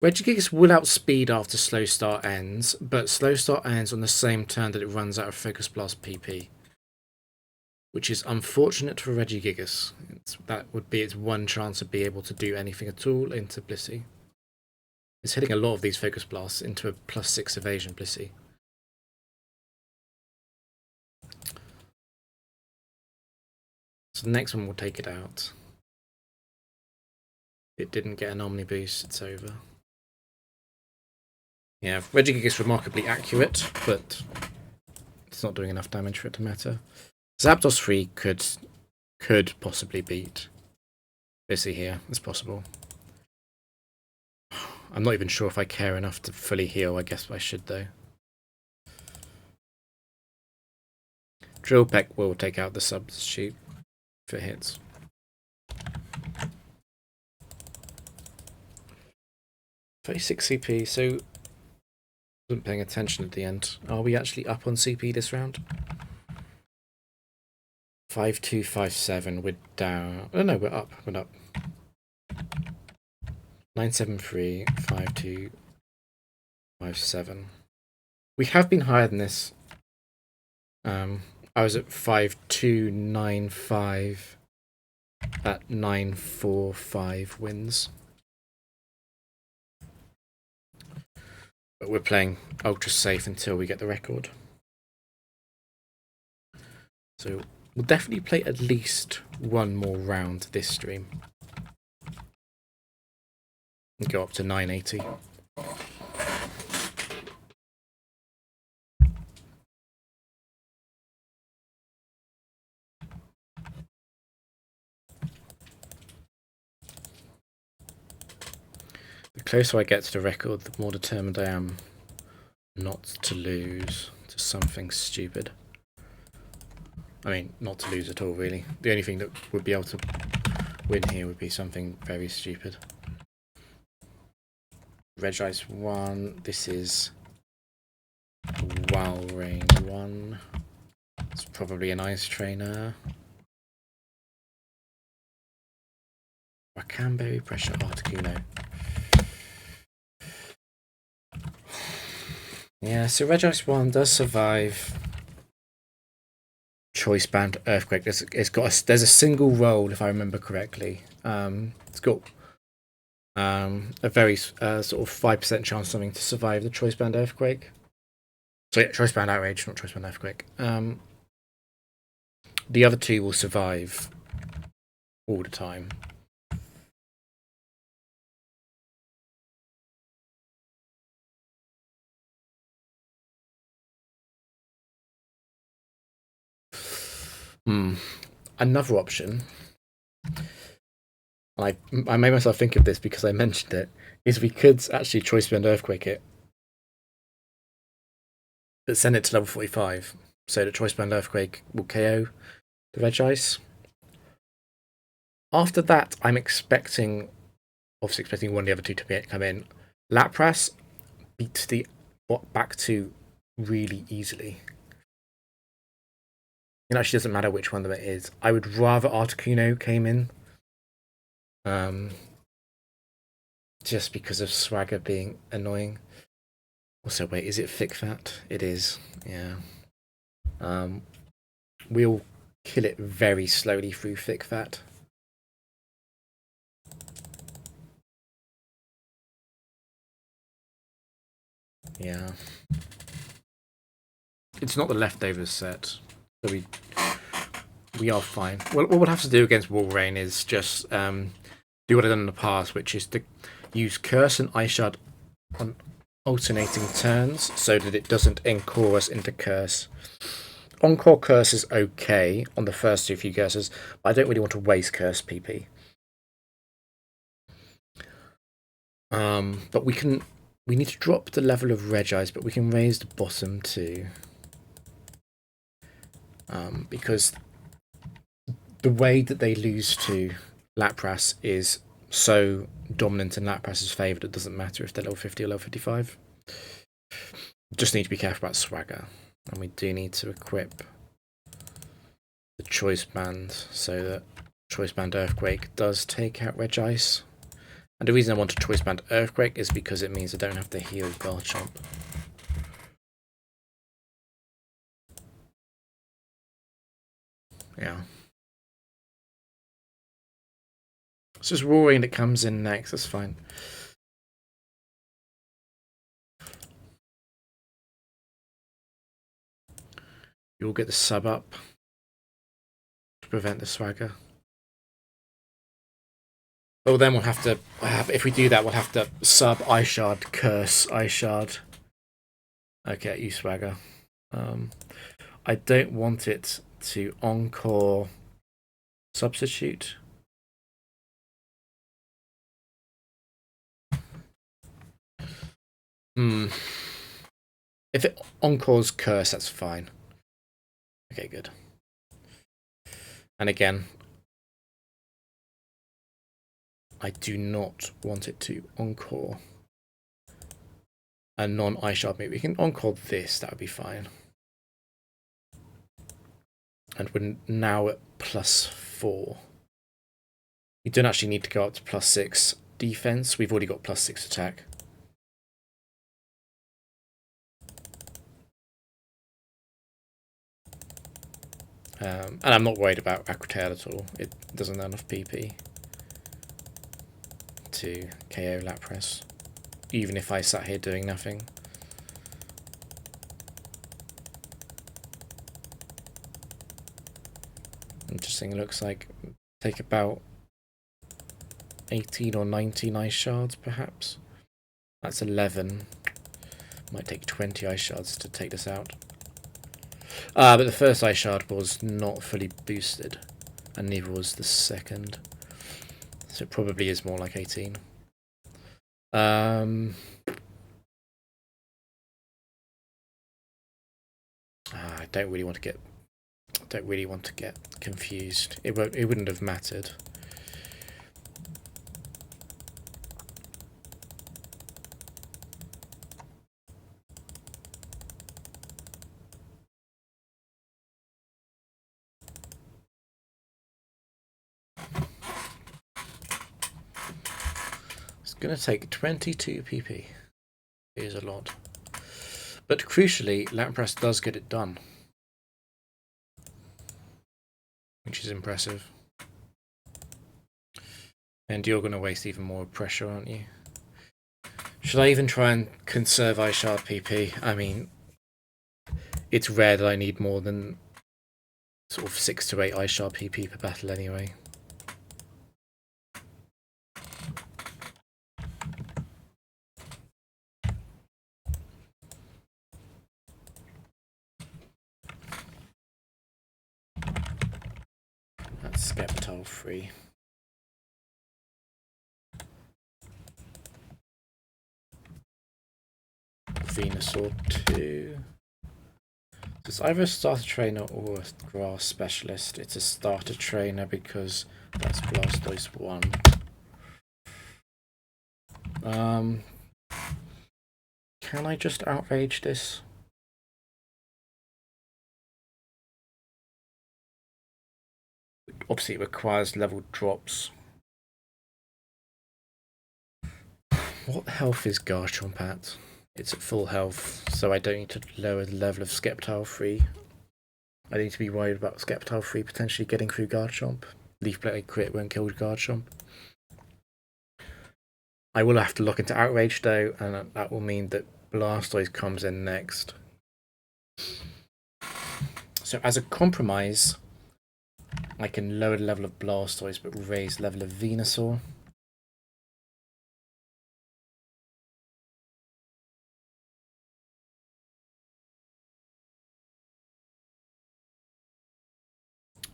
Regigigas will outspeed after slow start ends, but slow start ends on the same turn that it runs out of Focus Blast PP. Which is unfortunate for Regigigas. That would be its one chance of being able to do anything at all into Blissey. It's hitting a lot of these focus blasts into a +6 evasion, Blissey. So the next one will take it out. It didn't get an Omni boost, it's over. Yeah, Reggie is remarkably accurate, but it's not doing enough damage for it to matter. Zapdos 3 could possibly beat Blissey here. It's possible. I'm not even sure if I care enough to fully heal. I guess I should, though. Drill Peck will take out the substitute if it hits. $36 CP, so wasn't paying attention at the end. Are we actually up on CP this round? 5257, we're down. Oh no, we're up. We're up. 973, 5257. We have been higher than this. I was at 5295 at 945 wins. But we're playing ultra safe until we get the record. So we'll definitely play at least one more round this stream. And go up to 980. The closer I get to the record, the more determined I am not to lose to something stupid. I mean, not to lose at all, really. The only thing that would be able to win here would be something very stupid. Regice 1. This is Walrein 1. It's probably an Ice Trainer. Rakamberry, Pressure, Articuno. Yeah, so Regice 1 does survive Choice Band Earthquake. There's a single roll, if I remember correctly. It's got a very sort of 5% chance of something to survive the Choice Band Earthquake. So yeah, Choice Band Outrage, not Choice Band Earthquake. The other two will survive all the time. Another option, I made myself think of this because I mentioned it, is we could actually Choice Band Earthquake it, but send it to level 45, so that Choice Band Earthquake will KO the Regice. After that, I'm obviously expecting one of the other two to come in. Lapras beats the back two really easily. It actually doesn't matter which one of them it is. I would rather Articuno came in. Just because of Swagger being annoying. Also, wait, is it Thick Fat? It is, yeah. We'll kill it very slowly through Thick Fat. Yeah. It's not the leftovers set, so we are fine. Well, what we'll have to do against Walrein is just do what I've done in the past, which is to use Curse and Ice Shard on alternating turns so that it doesn't encore us into Curse. Encore Curse is okay on the first few curses, but I don't really want to waste Curse PP. But we need to drop the level of Regice, but we can raise the bottom too. Because the way that they lose to Lapras is so dominant in Lapras's favour that it doesn't matter if they're level 50 or level 55. Just need to be careful about Swagger. And we do need to equip the Choice Band so that Choice Band Earthquake does take out Regice. And the reason I want a Choice Band Earthquake is because it means I don't have to heal Garchomp. Yeah. It's just Roaring that comes in next, that's fine. You'll get the sub up to prevent the swagger. Oh, then we'll have to, if we do that, we'll have to sub Ishard, curse Ishard. Okay, you swagger. I don't want it to encore substitute. If it encores curse, that's fine. Okay, good. And again, I do not want it to encore a non-Ishard move. We can encore this, that would be fine. And we're now at +4. We don't actually need to go up to +6 defense. We've already got +6 attack. And I'm not worried about Acrotail at all. It doesn't have enough PP to KO Lapras, even if I sat here doing nothing. Interesting, looks like take about 18 or 19 ice shards perhaps. That's 11. Might take 20 ice shards to take this out. But the first ice shard was not fully boosted, and neither was the second. So it probably is more like 18. I don't really want to get confused. It wouldn't have mattered. It's going to take 22 PP. It is a lot. But crucially, Lapras does get it done, which is impressive. And you're going to waste even more pressure, aren't you? Should I even try and conserve Ice Shard PP? I mean, it's rare that I need more than sort of 6 to 8 Ice Shard PP per battle anyway. That's Skeptile free. Venusaur 2. It's either a starter trainer or a grass specialist. It's a starter trainer because that's Blastoise 1. Can I just outrage this? Obviously it requires level drops. What health is Garchomp at? It's at full health, so I don't need to lower the level of Skeptile free. I need to be worried about Skeptile free potentially getting through Garchomp. Leaf Blade crit won't kill Garchomp. I will have to look into Outrage though, and that will mean that Blastoise comes in next. So as a compromise, I can lower the level of Blastoise but raise the level of Venusaur.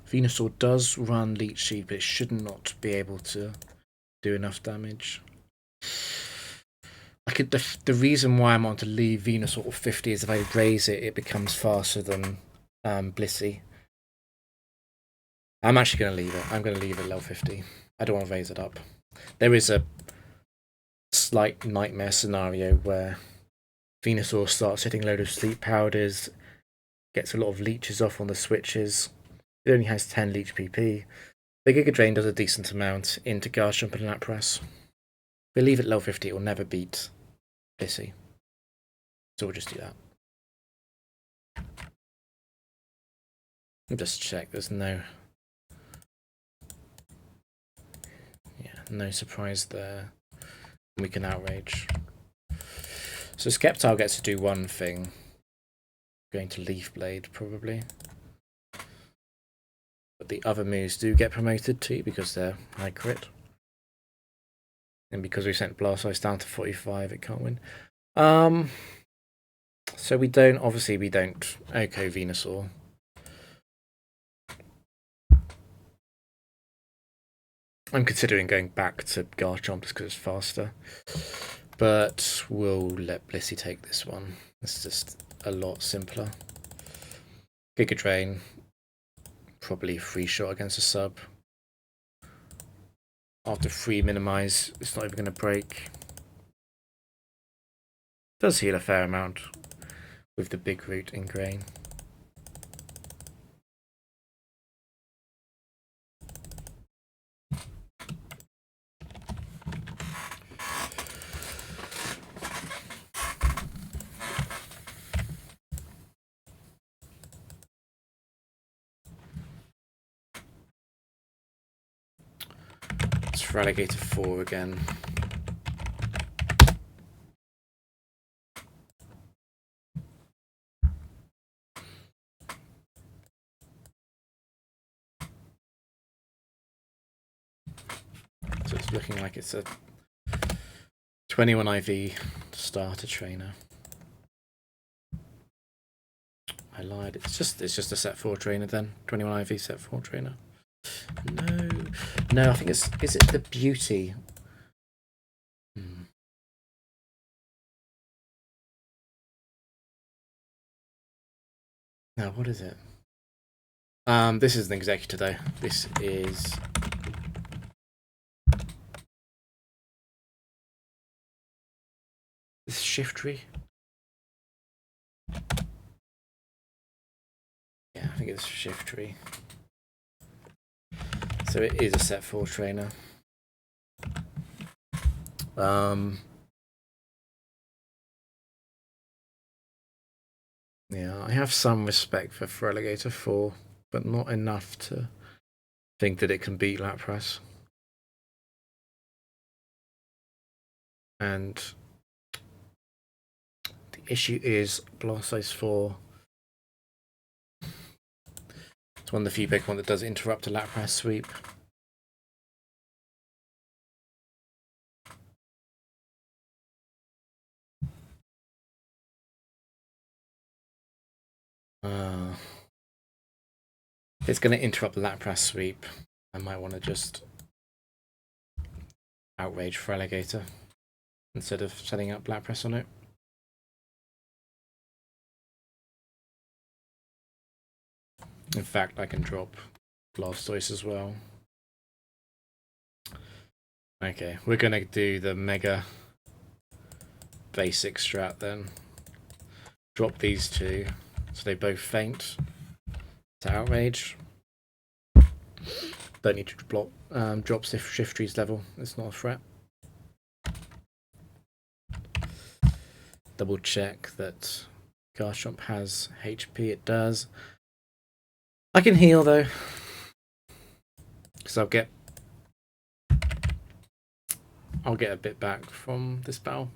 Venusaur does run Leech Seed, but it should not be able to do enough damage. The reason why I'm on to leave Venusaur at 50 is if I raise it, it becomes faster than Blissey. I'm actually going to leave it. I'm going to leave it level 50. I don't want to raise it up. There is a slight nightmare scenario where Venusaur starts hitting a load of sleep powders, gets a lot of leeches off on the switches. It only has 10 leech PP. The Giga Drain does a decent amount into Garchomp and Lapras. If we leave it level 50, it will never beat Blissey. So we'll just do that. I'll just check, there's no surprise there. We can outrage. So Skeptile gets to do one thing. going to Leaf Blade probably. But the other moves do get promoted too because they're high crit. And because we sent Blastoise down to 45, it can't win. So we don't, obviously we don't Oko Venusaur. I'm considering going back to Garchomp just because it's faster. But we'll let Blissey take this one. It's just a lot simpler. Giga Drain. Probably free shot against a sub. After free minimize, it's not even going to break. Does heal a fair amount with the big root in grain. It's Relegator 4 again. So it's looking like it's a 21 IV starter trainer. I lied. It's just a set 4 trainer then. 21 IV set 4 trainer. No, I think is it the beauty? No, what is it? This is an executor though. This is Shiftry. Yeah, I think it's Shiftry. So it is a set 4 trainer. Yeah, I have some respect for Relegator 4, but not enough to think that it can beat Lapras. And the issue is Blastoise 4. It's one of the few Pokemon that does interrupt a Lapras sweep. If it's going to interrupt the Lapras sweep, I might want to just outrage Relegator instead of setting up Lapras on it. In fact, I can drop Blastoise as well. Okay, we're going to do the mega basic strat then. Drop these two so they both faint to outrage. Don't need to drop Shiftry's level, it's not a threat. Double check that Garchomp has HP, it does. I can heal though, because I'll get a bit back from this battle.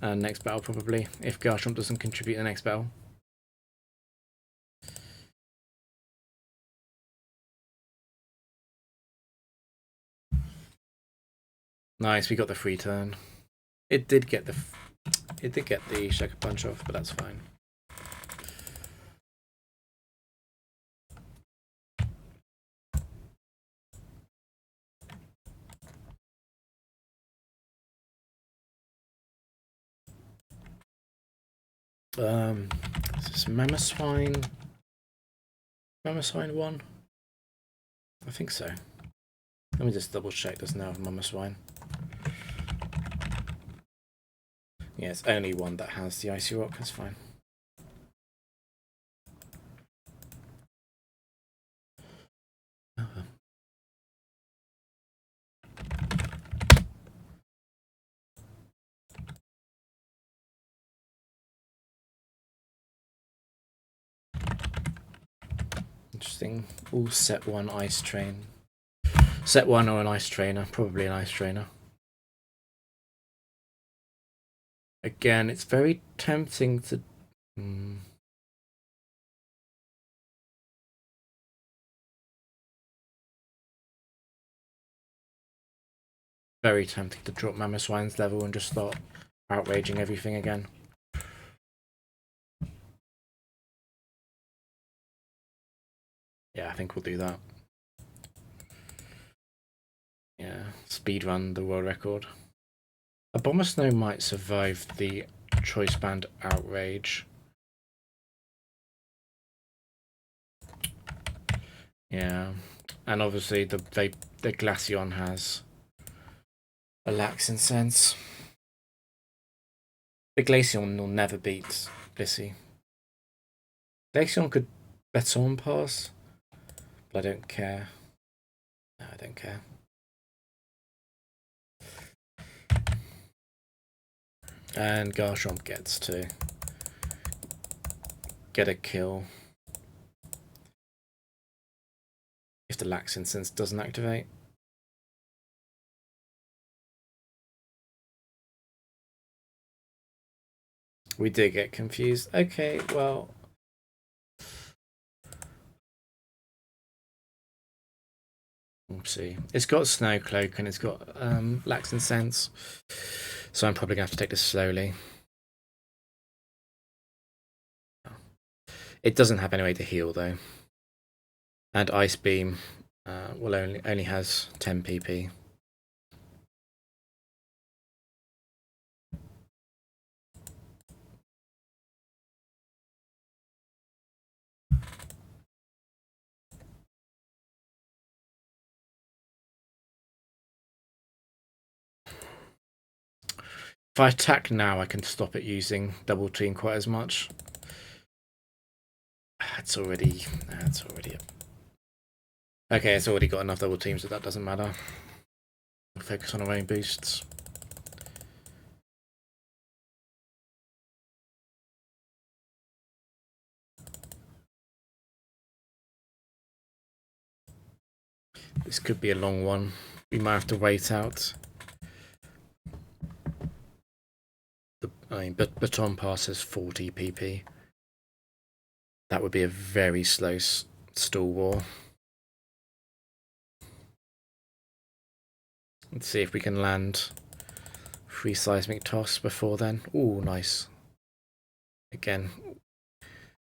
Next battle probably, if Garchomp doesn't contribute the next battle. Nice, we got the free turn. It did get the Shaker Punch off, but that's fine. Is this Mamoswine? Mamoswine 1? I think so. Let me just double check this now. Mamoswine. Yeah, it's only one that has the Icy Rock, that's fine. Interesting. All set 1 ice train. Set 1 or an ice trainer, probably an ice trainer. Again, it's very tempting to very tempting to drop Mamoswine's level and just start outraging everything again. Yeah, I think we'll do that. Yeah, speedrun the world record. A Bomber Snow might survive the Choice Band outrage. Yeah, and obviously the Glaceon has a Laxin Sense. The Glaceon will never beat Blissey. Glaceon could Baton Pass, but I don't care. No, I don't care. And Garchomp gets to get a kill if the Laxin Sense doesn't activate. We did get confused. Okay, well. Oopsie. It's got Snow Cloak and it's got Laxin Sense. So I'm probably going to have to take this slowly. It doesn't have any way to heal though. And Ice Beam will only has 10 PP. If I attack now, I can stop it using Double Team quite as much. It's already okay, it's already got enough double teams that doesn't matter. We'll focus on our own boosts. This could be a long one. We might have to wait out. Baton Pass has 40 PP. That would be a very slow stall war. Let's see if we can land 3 Seismic Toss before then. Ooh, nice. Again,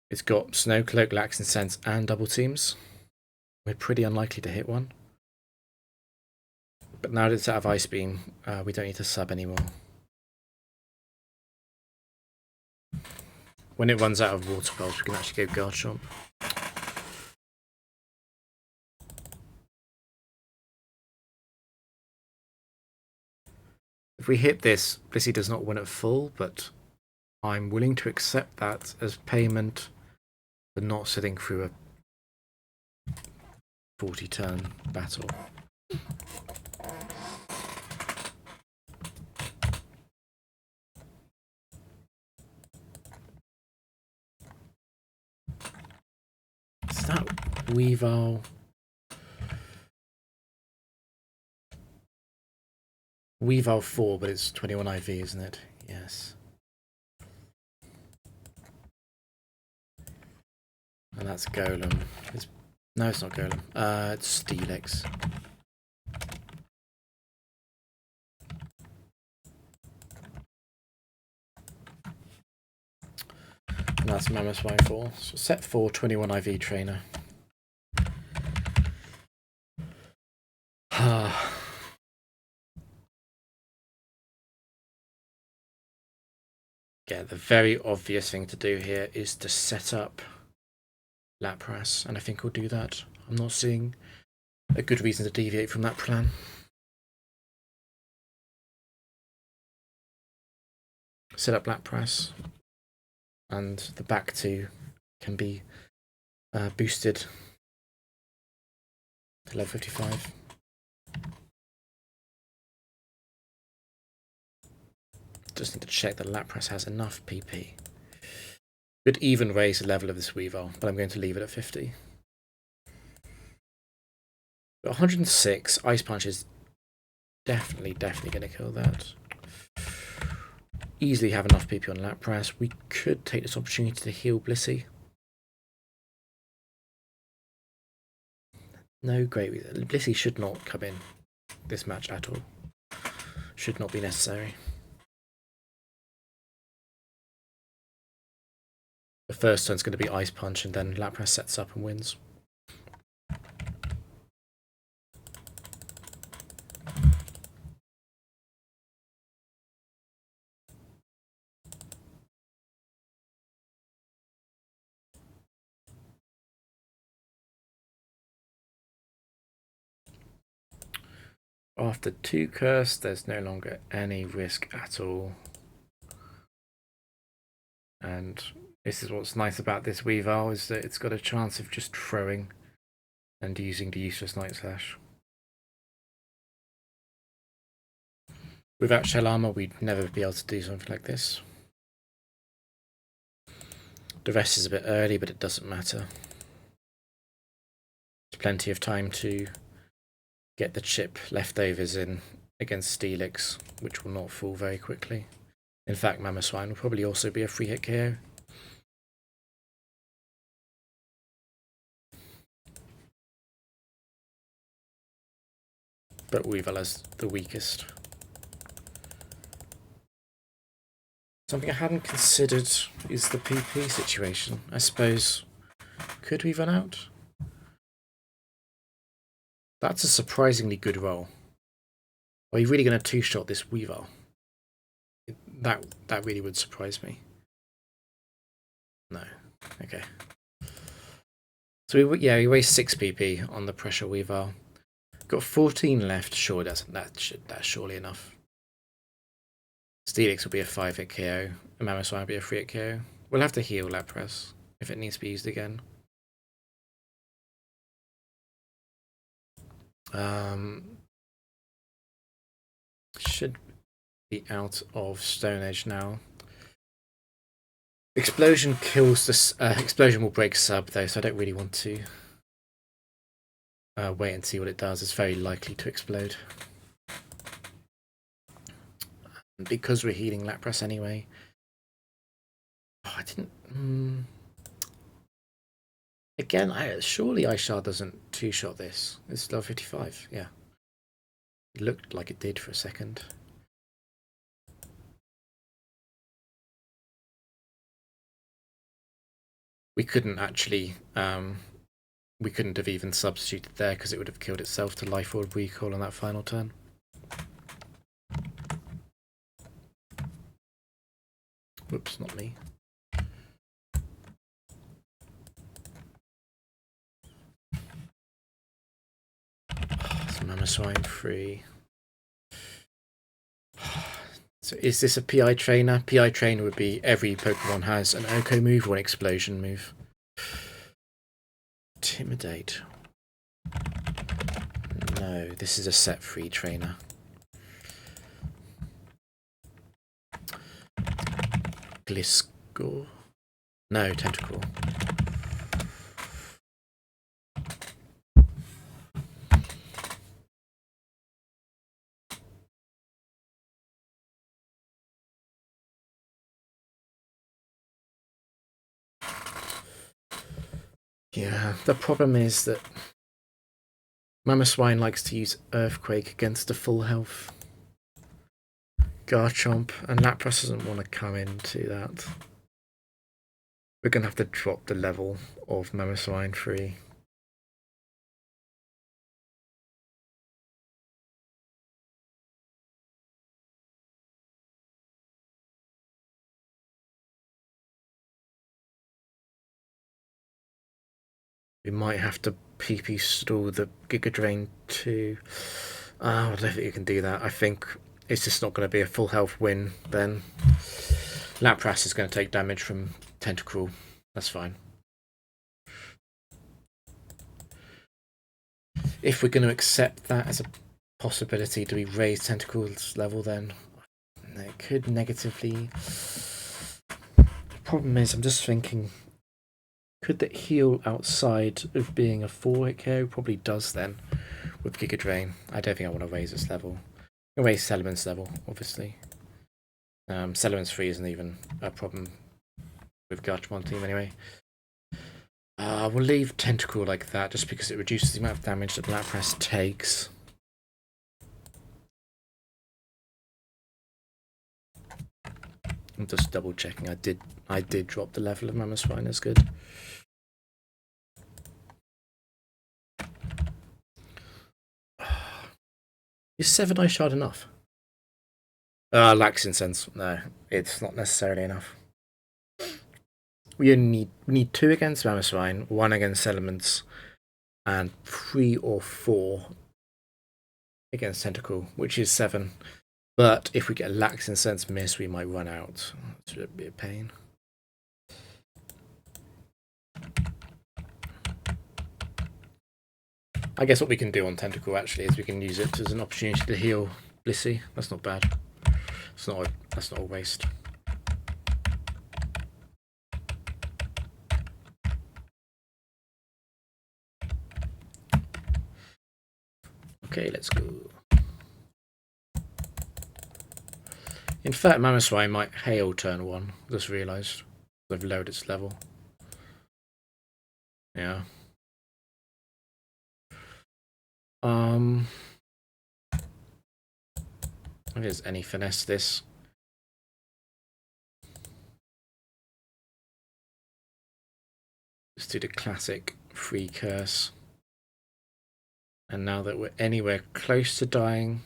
it's got Snow Cloak, Laxin Sense, and double teams. We're pretty unlikely to hit one. But now that it's out of Ice Beam, we don't need to sub anymore. When it runs out of Water Pulse, we can actually go Garchomp. If we hit this, Blissey does not win at full, but I'm willing to accept that as payment for not sitting through a 40-turn battle. Is that Weavile? Weavile 4, but it's 21 IV, isn't it? Yes. And that's Golem. No, it's not Golem. It's Steelix. And that's Mamoswine 4. So set 4, 21 IV trainer. Yeah, the very obvious thing to do here is to set up Lapras, and I think we'll do that. I'm not seeing a good reason to deviate from that plan. Set up Lapras, and the back two can be boosted to level 55. Just need to check that Lapras has enough PP. Could even raise the level of this Weavile, but I'm going to leave it at 50. But 106, Ice Punch is definitely going to kill that. Easily have enough PP on Lapras. We could take this opportunity to heal Blissey. No great reason. Blissey should not come in this match at all. Should not be necessary. The first turn's going to be Ice Punch, and then Lapras sets up and wins. After 2 curse, there's no longer any risk at all. And this is what's nice about this Weavile, is that it's got a chance of just throwing and using the useless Night Slash. Without Shell Armor, we'd never be able to do something like this. The rest is a bit early, but it doesn't matter. There's plenty of time to get the chip leftovers in against Steelix, which will not fall very quickly. In fact, Mamoswine will probably also be a free hit KO. But Weavile is the weakest. Something I hadn't considered is the PP situation. I suppose, could we run out? That's a surprisingly good roll. Are you really going to two-shot this Weavile? That really would surprise me. No. Okay. So we waste 6 PP on the pressure Weavile. Got 14 left. Sure, that's surely enough. Steelix will be a 5-hit KO. And Mamoswine will be a 3-hit KO. We'll have to heal Lapras if it needs to be used again. Should be out of Stone Edge now. Explosion kills this. Explosion will break sub though, so I don't really want to wait and see what it does. It's very likely to explode. And because we're healing Lapras anyway. Oh, I didn't. Again, surely Ishar doesn't two-shot this. It's level 55, yeah. It looked like it did for a second. We couldn't actually, we couldn't have even substituted there because it would have killed itself to Life Orb Recall on that final turn. Whoops, not me. Mamoswine free. So is this a PI trainer? PI trainer would be every Pokemon has an Oko move or an explosion move. Intimidate. No, this is a set free trainer. Gliscor. No, Tentacle. Yeah, the problem is that Mamoswine likes to use Earthquake against a full health Garchomp, and Lapras doesn't want to come into that. We're going to have to drop the level of Mamoswine free. We might have to PP stall the Giga Drain too. I don't think you can do that. I think it's just not going to be a full health win then. Lapras is going to take damage from Tentacruel. That's fine. If we're going to accept that as a possibility, do we raise Tentacruel's level then? It could negatively. The problem is, I'm just thinking, could that heal outside of being a 4-hit KO? Probably does then with Giga Drain. I don't think I want to raise this level. I'll raise Celemon's level, obviously. Celemon's 3 isn't even a problem with Garchomp team anyway. We'll leave Tentacruel like that just because it reduces the amount of damage that Lapras takes. I'm just double checking. I did drop the level of Mammoth Swine. That's good. Is 7 Ice Shard enough? Lacks Incense. No, it's not necessarily enough. We only need 2 against Mammoth Swine, 1 against Elements, and 3 or 4 against Tentacle, which is 7. But if we get a Lax Incense miss, we might run out. It's a bit of pain. I guess what we can do on Tentacle actually is we can use it as an opportunity to heal Blissey. That's not bad. That's not a waste. Okay, let's go. In fact, Mammoth Swine might hail turn 1. Just realised. I've lowered its level. Yeah. If there's any finesse this. Let's do the classic free curse. And now that we're anywhere close to dying,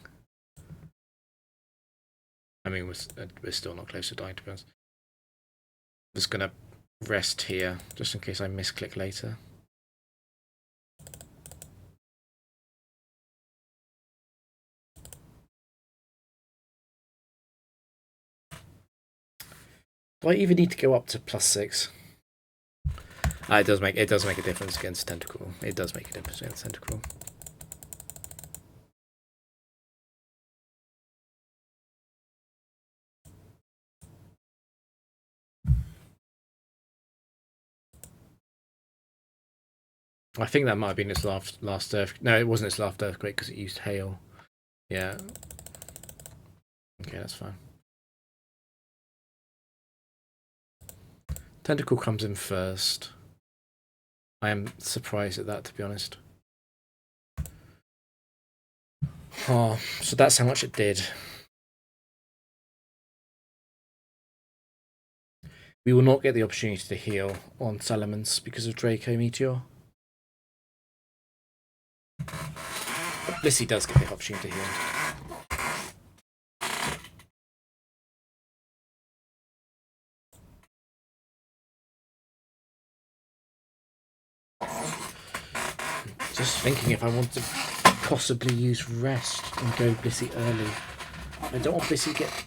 I mean, we're still not close to dying, to be honest. I'm just gonna rest here, just in case I misclick later. Do I even need to go up to +6? It does make a difference against Tentacle. It does make a difference against Tentacle. I think that might have been its last earthquake. No, it wasn't its last earthquake because it used hail. Yeah. Okay, that's fine. Tentacle comes in first. I am surprised at that, to be honest. Oh, so that's how much it did. We will not get the opportunity to heal on Salamence because of Draco Meteor. But Blissey does get the opportunity to heal. Just thinking if I want to possibly use Rest and go Blissey early. I don't want Blissey to get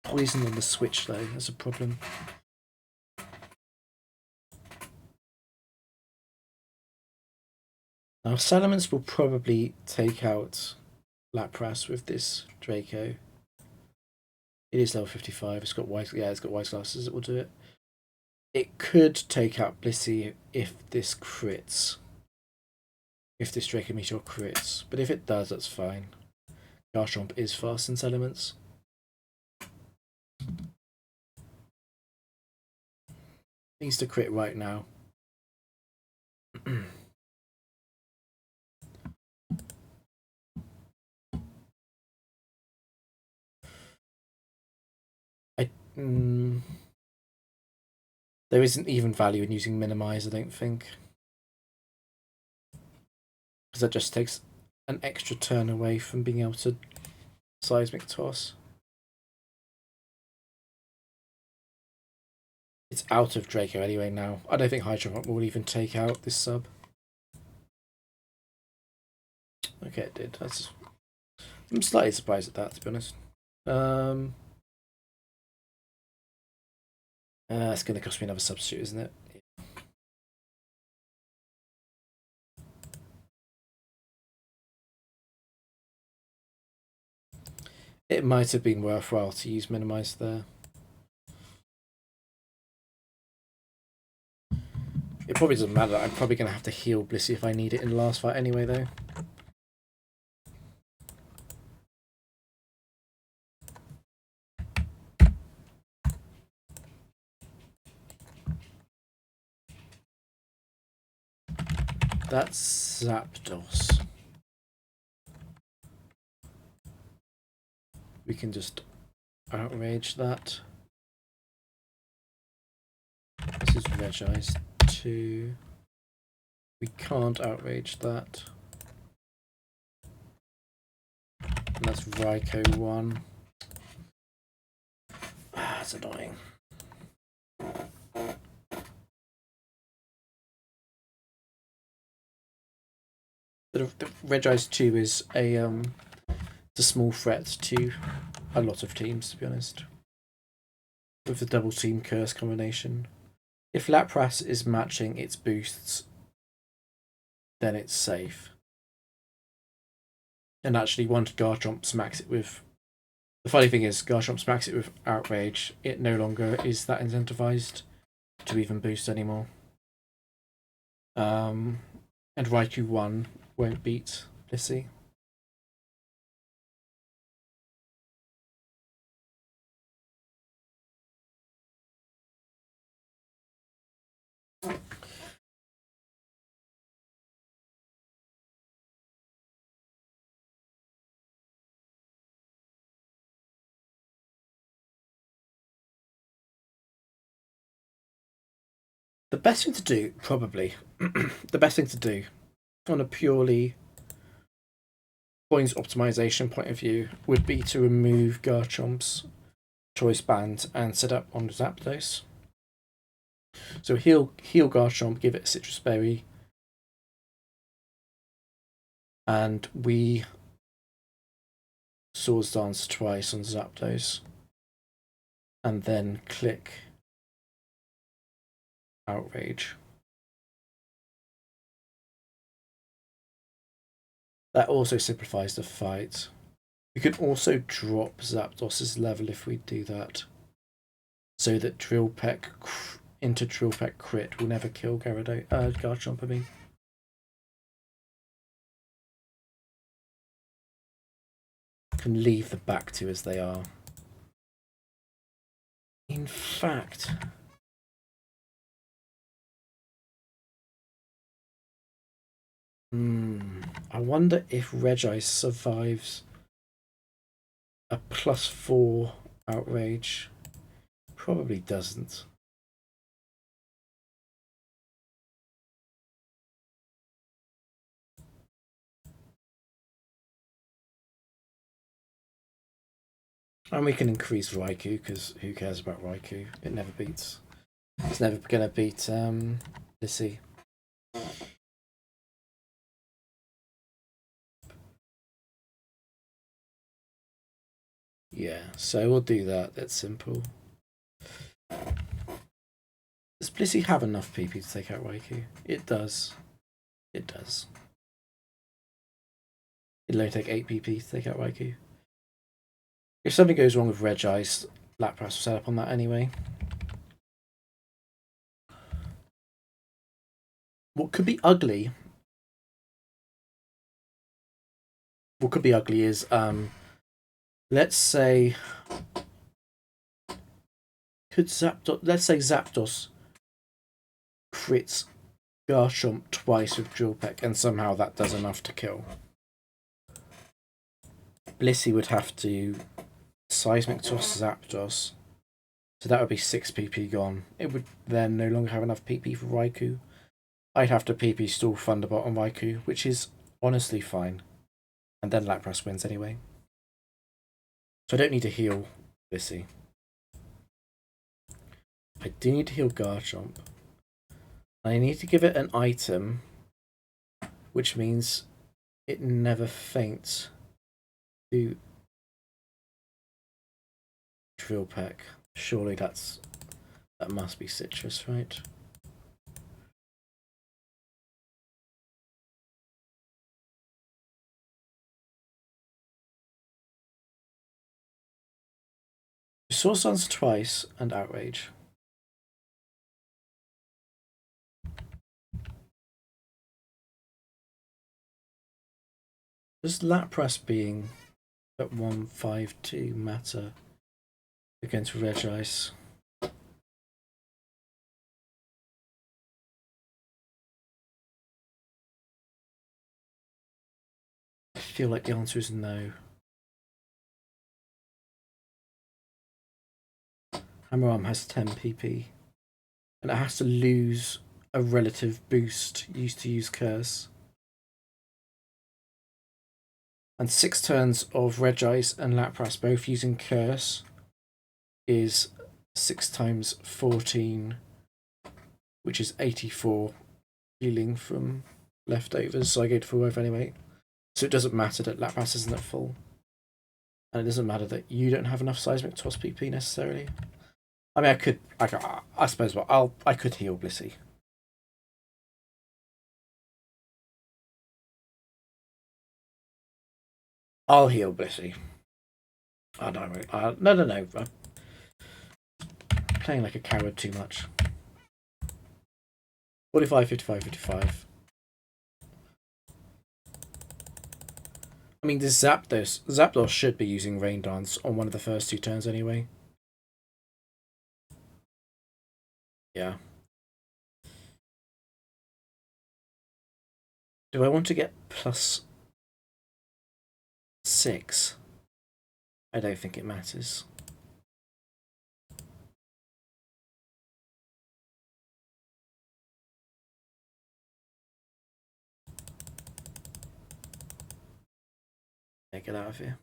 poisoned on the switch though, that's a problem. Now Salamence will probably take out Lapras with this Draco. It is level 55, it's got wise glasses that will do it. It could take out Blissey if this crits. If this Draco Meteor crits. But if it does, that's fine. Garchomp is fast in Salamence. Needs to crit right now. There isn't even value in using Minimize, I don't think. Because that just takes an extra turn away from being able to Seismic Toss. It's out of Draco anyway now. I don't think Hydro will even take out this sub. Okay, it did. I'm slightly surprised at that, to be honest. It's going to cost me another substitute, isn't it? It might have been worthwhile to use Minimize there. It probably doesn't matter. I'm probably going to have to heal Blissey if I need it in the last fight anyway, though. That's Zapdos. We can just outrage that. This is Reg-Eyes 2. We can't outrage that. And that's Ryko 1. Ah, that's annoying. The Reg-Eyes 2 is it's a small threat to a lot of teams, to be honest. With the double team curse combination. If Lapras is matching its boosts, then it's safe. And actually, once Garchomp smacks it with... The funny thing is, Garchomp smacks it with Outrage, it no longer is that incentivized to even boost anymore. And Raikou 1 won't beat Blissey. The best thing to do, probably, the best thing to do on a purely points optimization point of view would be to remove Garchomp's choice band and set up on Zapdos. So heal Garchomp, give it a Citrus Berry, and we Swords Dance twice on Zapdos, and then click Outrage. That also simplifies the fight. We could also drop Zapdos's level if we do that, so that Drill Peck into Drill Peck crit will never kill Garchomp. I mean. Can leave the back two as they are. In fact, I wonder if Reg-Eyes survives a +4 outrage. Probably doesn't. And we can increase Raikou, because who cares about Raikou? It never beats. It's never going to beat Blissey. Yeah, so we'll do that. That's simple. Does Blissey have enough PP to take out Raikou? It does. It does. It'll only take 8 PP to take out Raikou. If something goes wrong with Reg-Eyes, Lapras will set up on that anyway. What could be ugly? What could be ugly is, let's say, let's say Zapdos crits Garchomp twice with Drill Peck, and somehow that does enough to kill. Blissey would have to Seismic Toss Zapdos, so that would be 6 PP gone. It would then no longer have enough PP for Raikou. I'd have to PP stall Thunderbolt on Raikou, which is honestly fine. And then Lapras wins anyway. So I don't need to heal Blissey. I do need to heal Garchomp. I need to give it an item, which means it never faints to Drill Peck. Surely that must be Citrus, right? Swords Dance twice and Outrage. Does Lapras being at 152 matter against Reg-Eyes? I feel like the answer is no. Hammer Arm has 10 PP. and it has to lose a relative boost used to use Curse. And 6 turns of Regice and Lapras both using Curse is 6 times 14, which is 84 healing from leftovers, so I go to full wave anyway. So it doesn't matter that Lapras isn't at full. And it doesn't matter that you don't have enough Seismic Toss PP necessarily. I mean, I suppose, well, I could heal Blissey. I'll heal Blissey. Oh, no, no. I'm playing like a coward too much. 45, 55, 55. I mean, this Zapdos should be using Rain Dance on one of the first 2 turns anyway. Yeah. Do I want to get +6? I don't think it matters. Get out of here.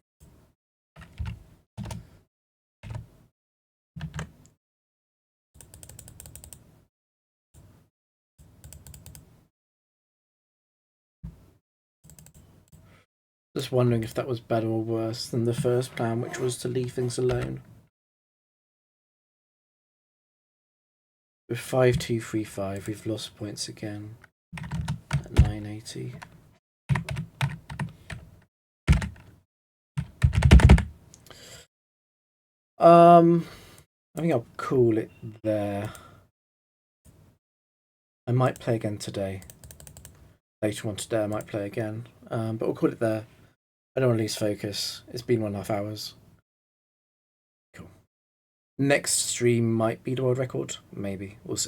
Just wondering if that was better or worse than the first plan, which was to leave things alone. With 5235, we've lost points again at 980. I think I'll call it there. I might play again today. Later on today, I might play again. But we'll call it there. I don't want to lose focus. It's been 1.5 hours. Cool. Next stream might be the world record. Maybe. We'll see.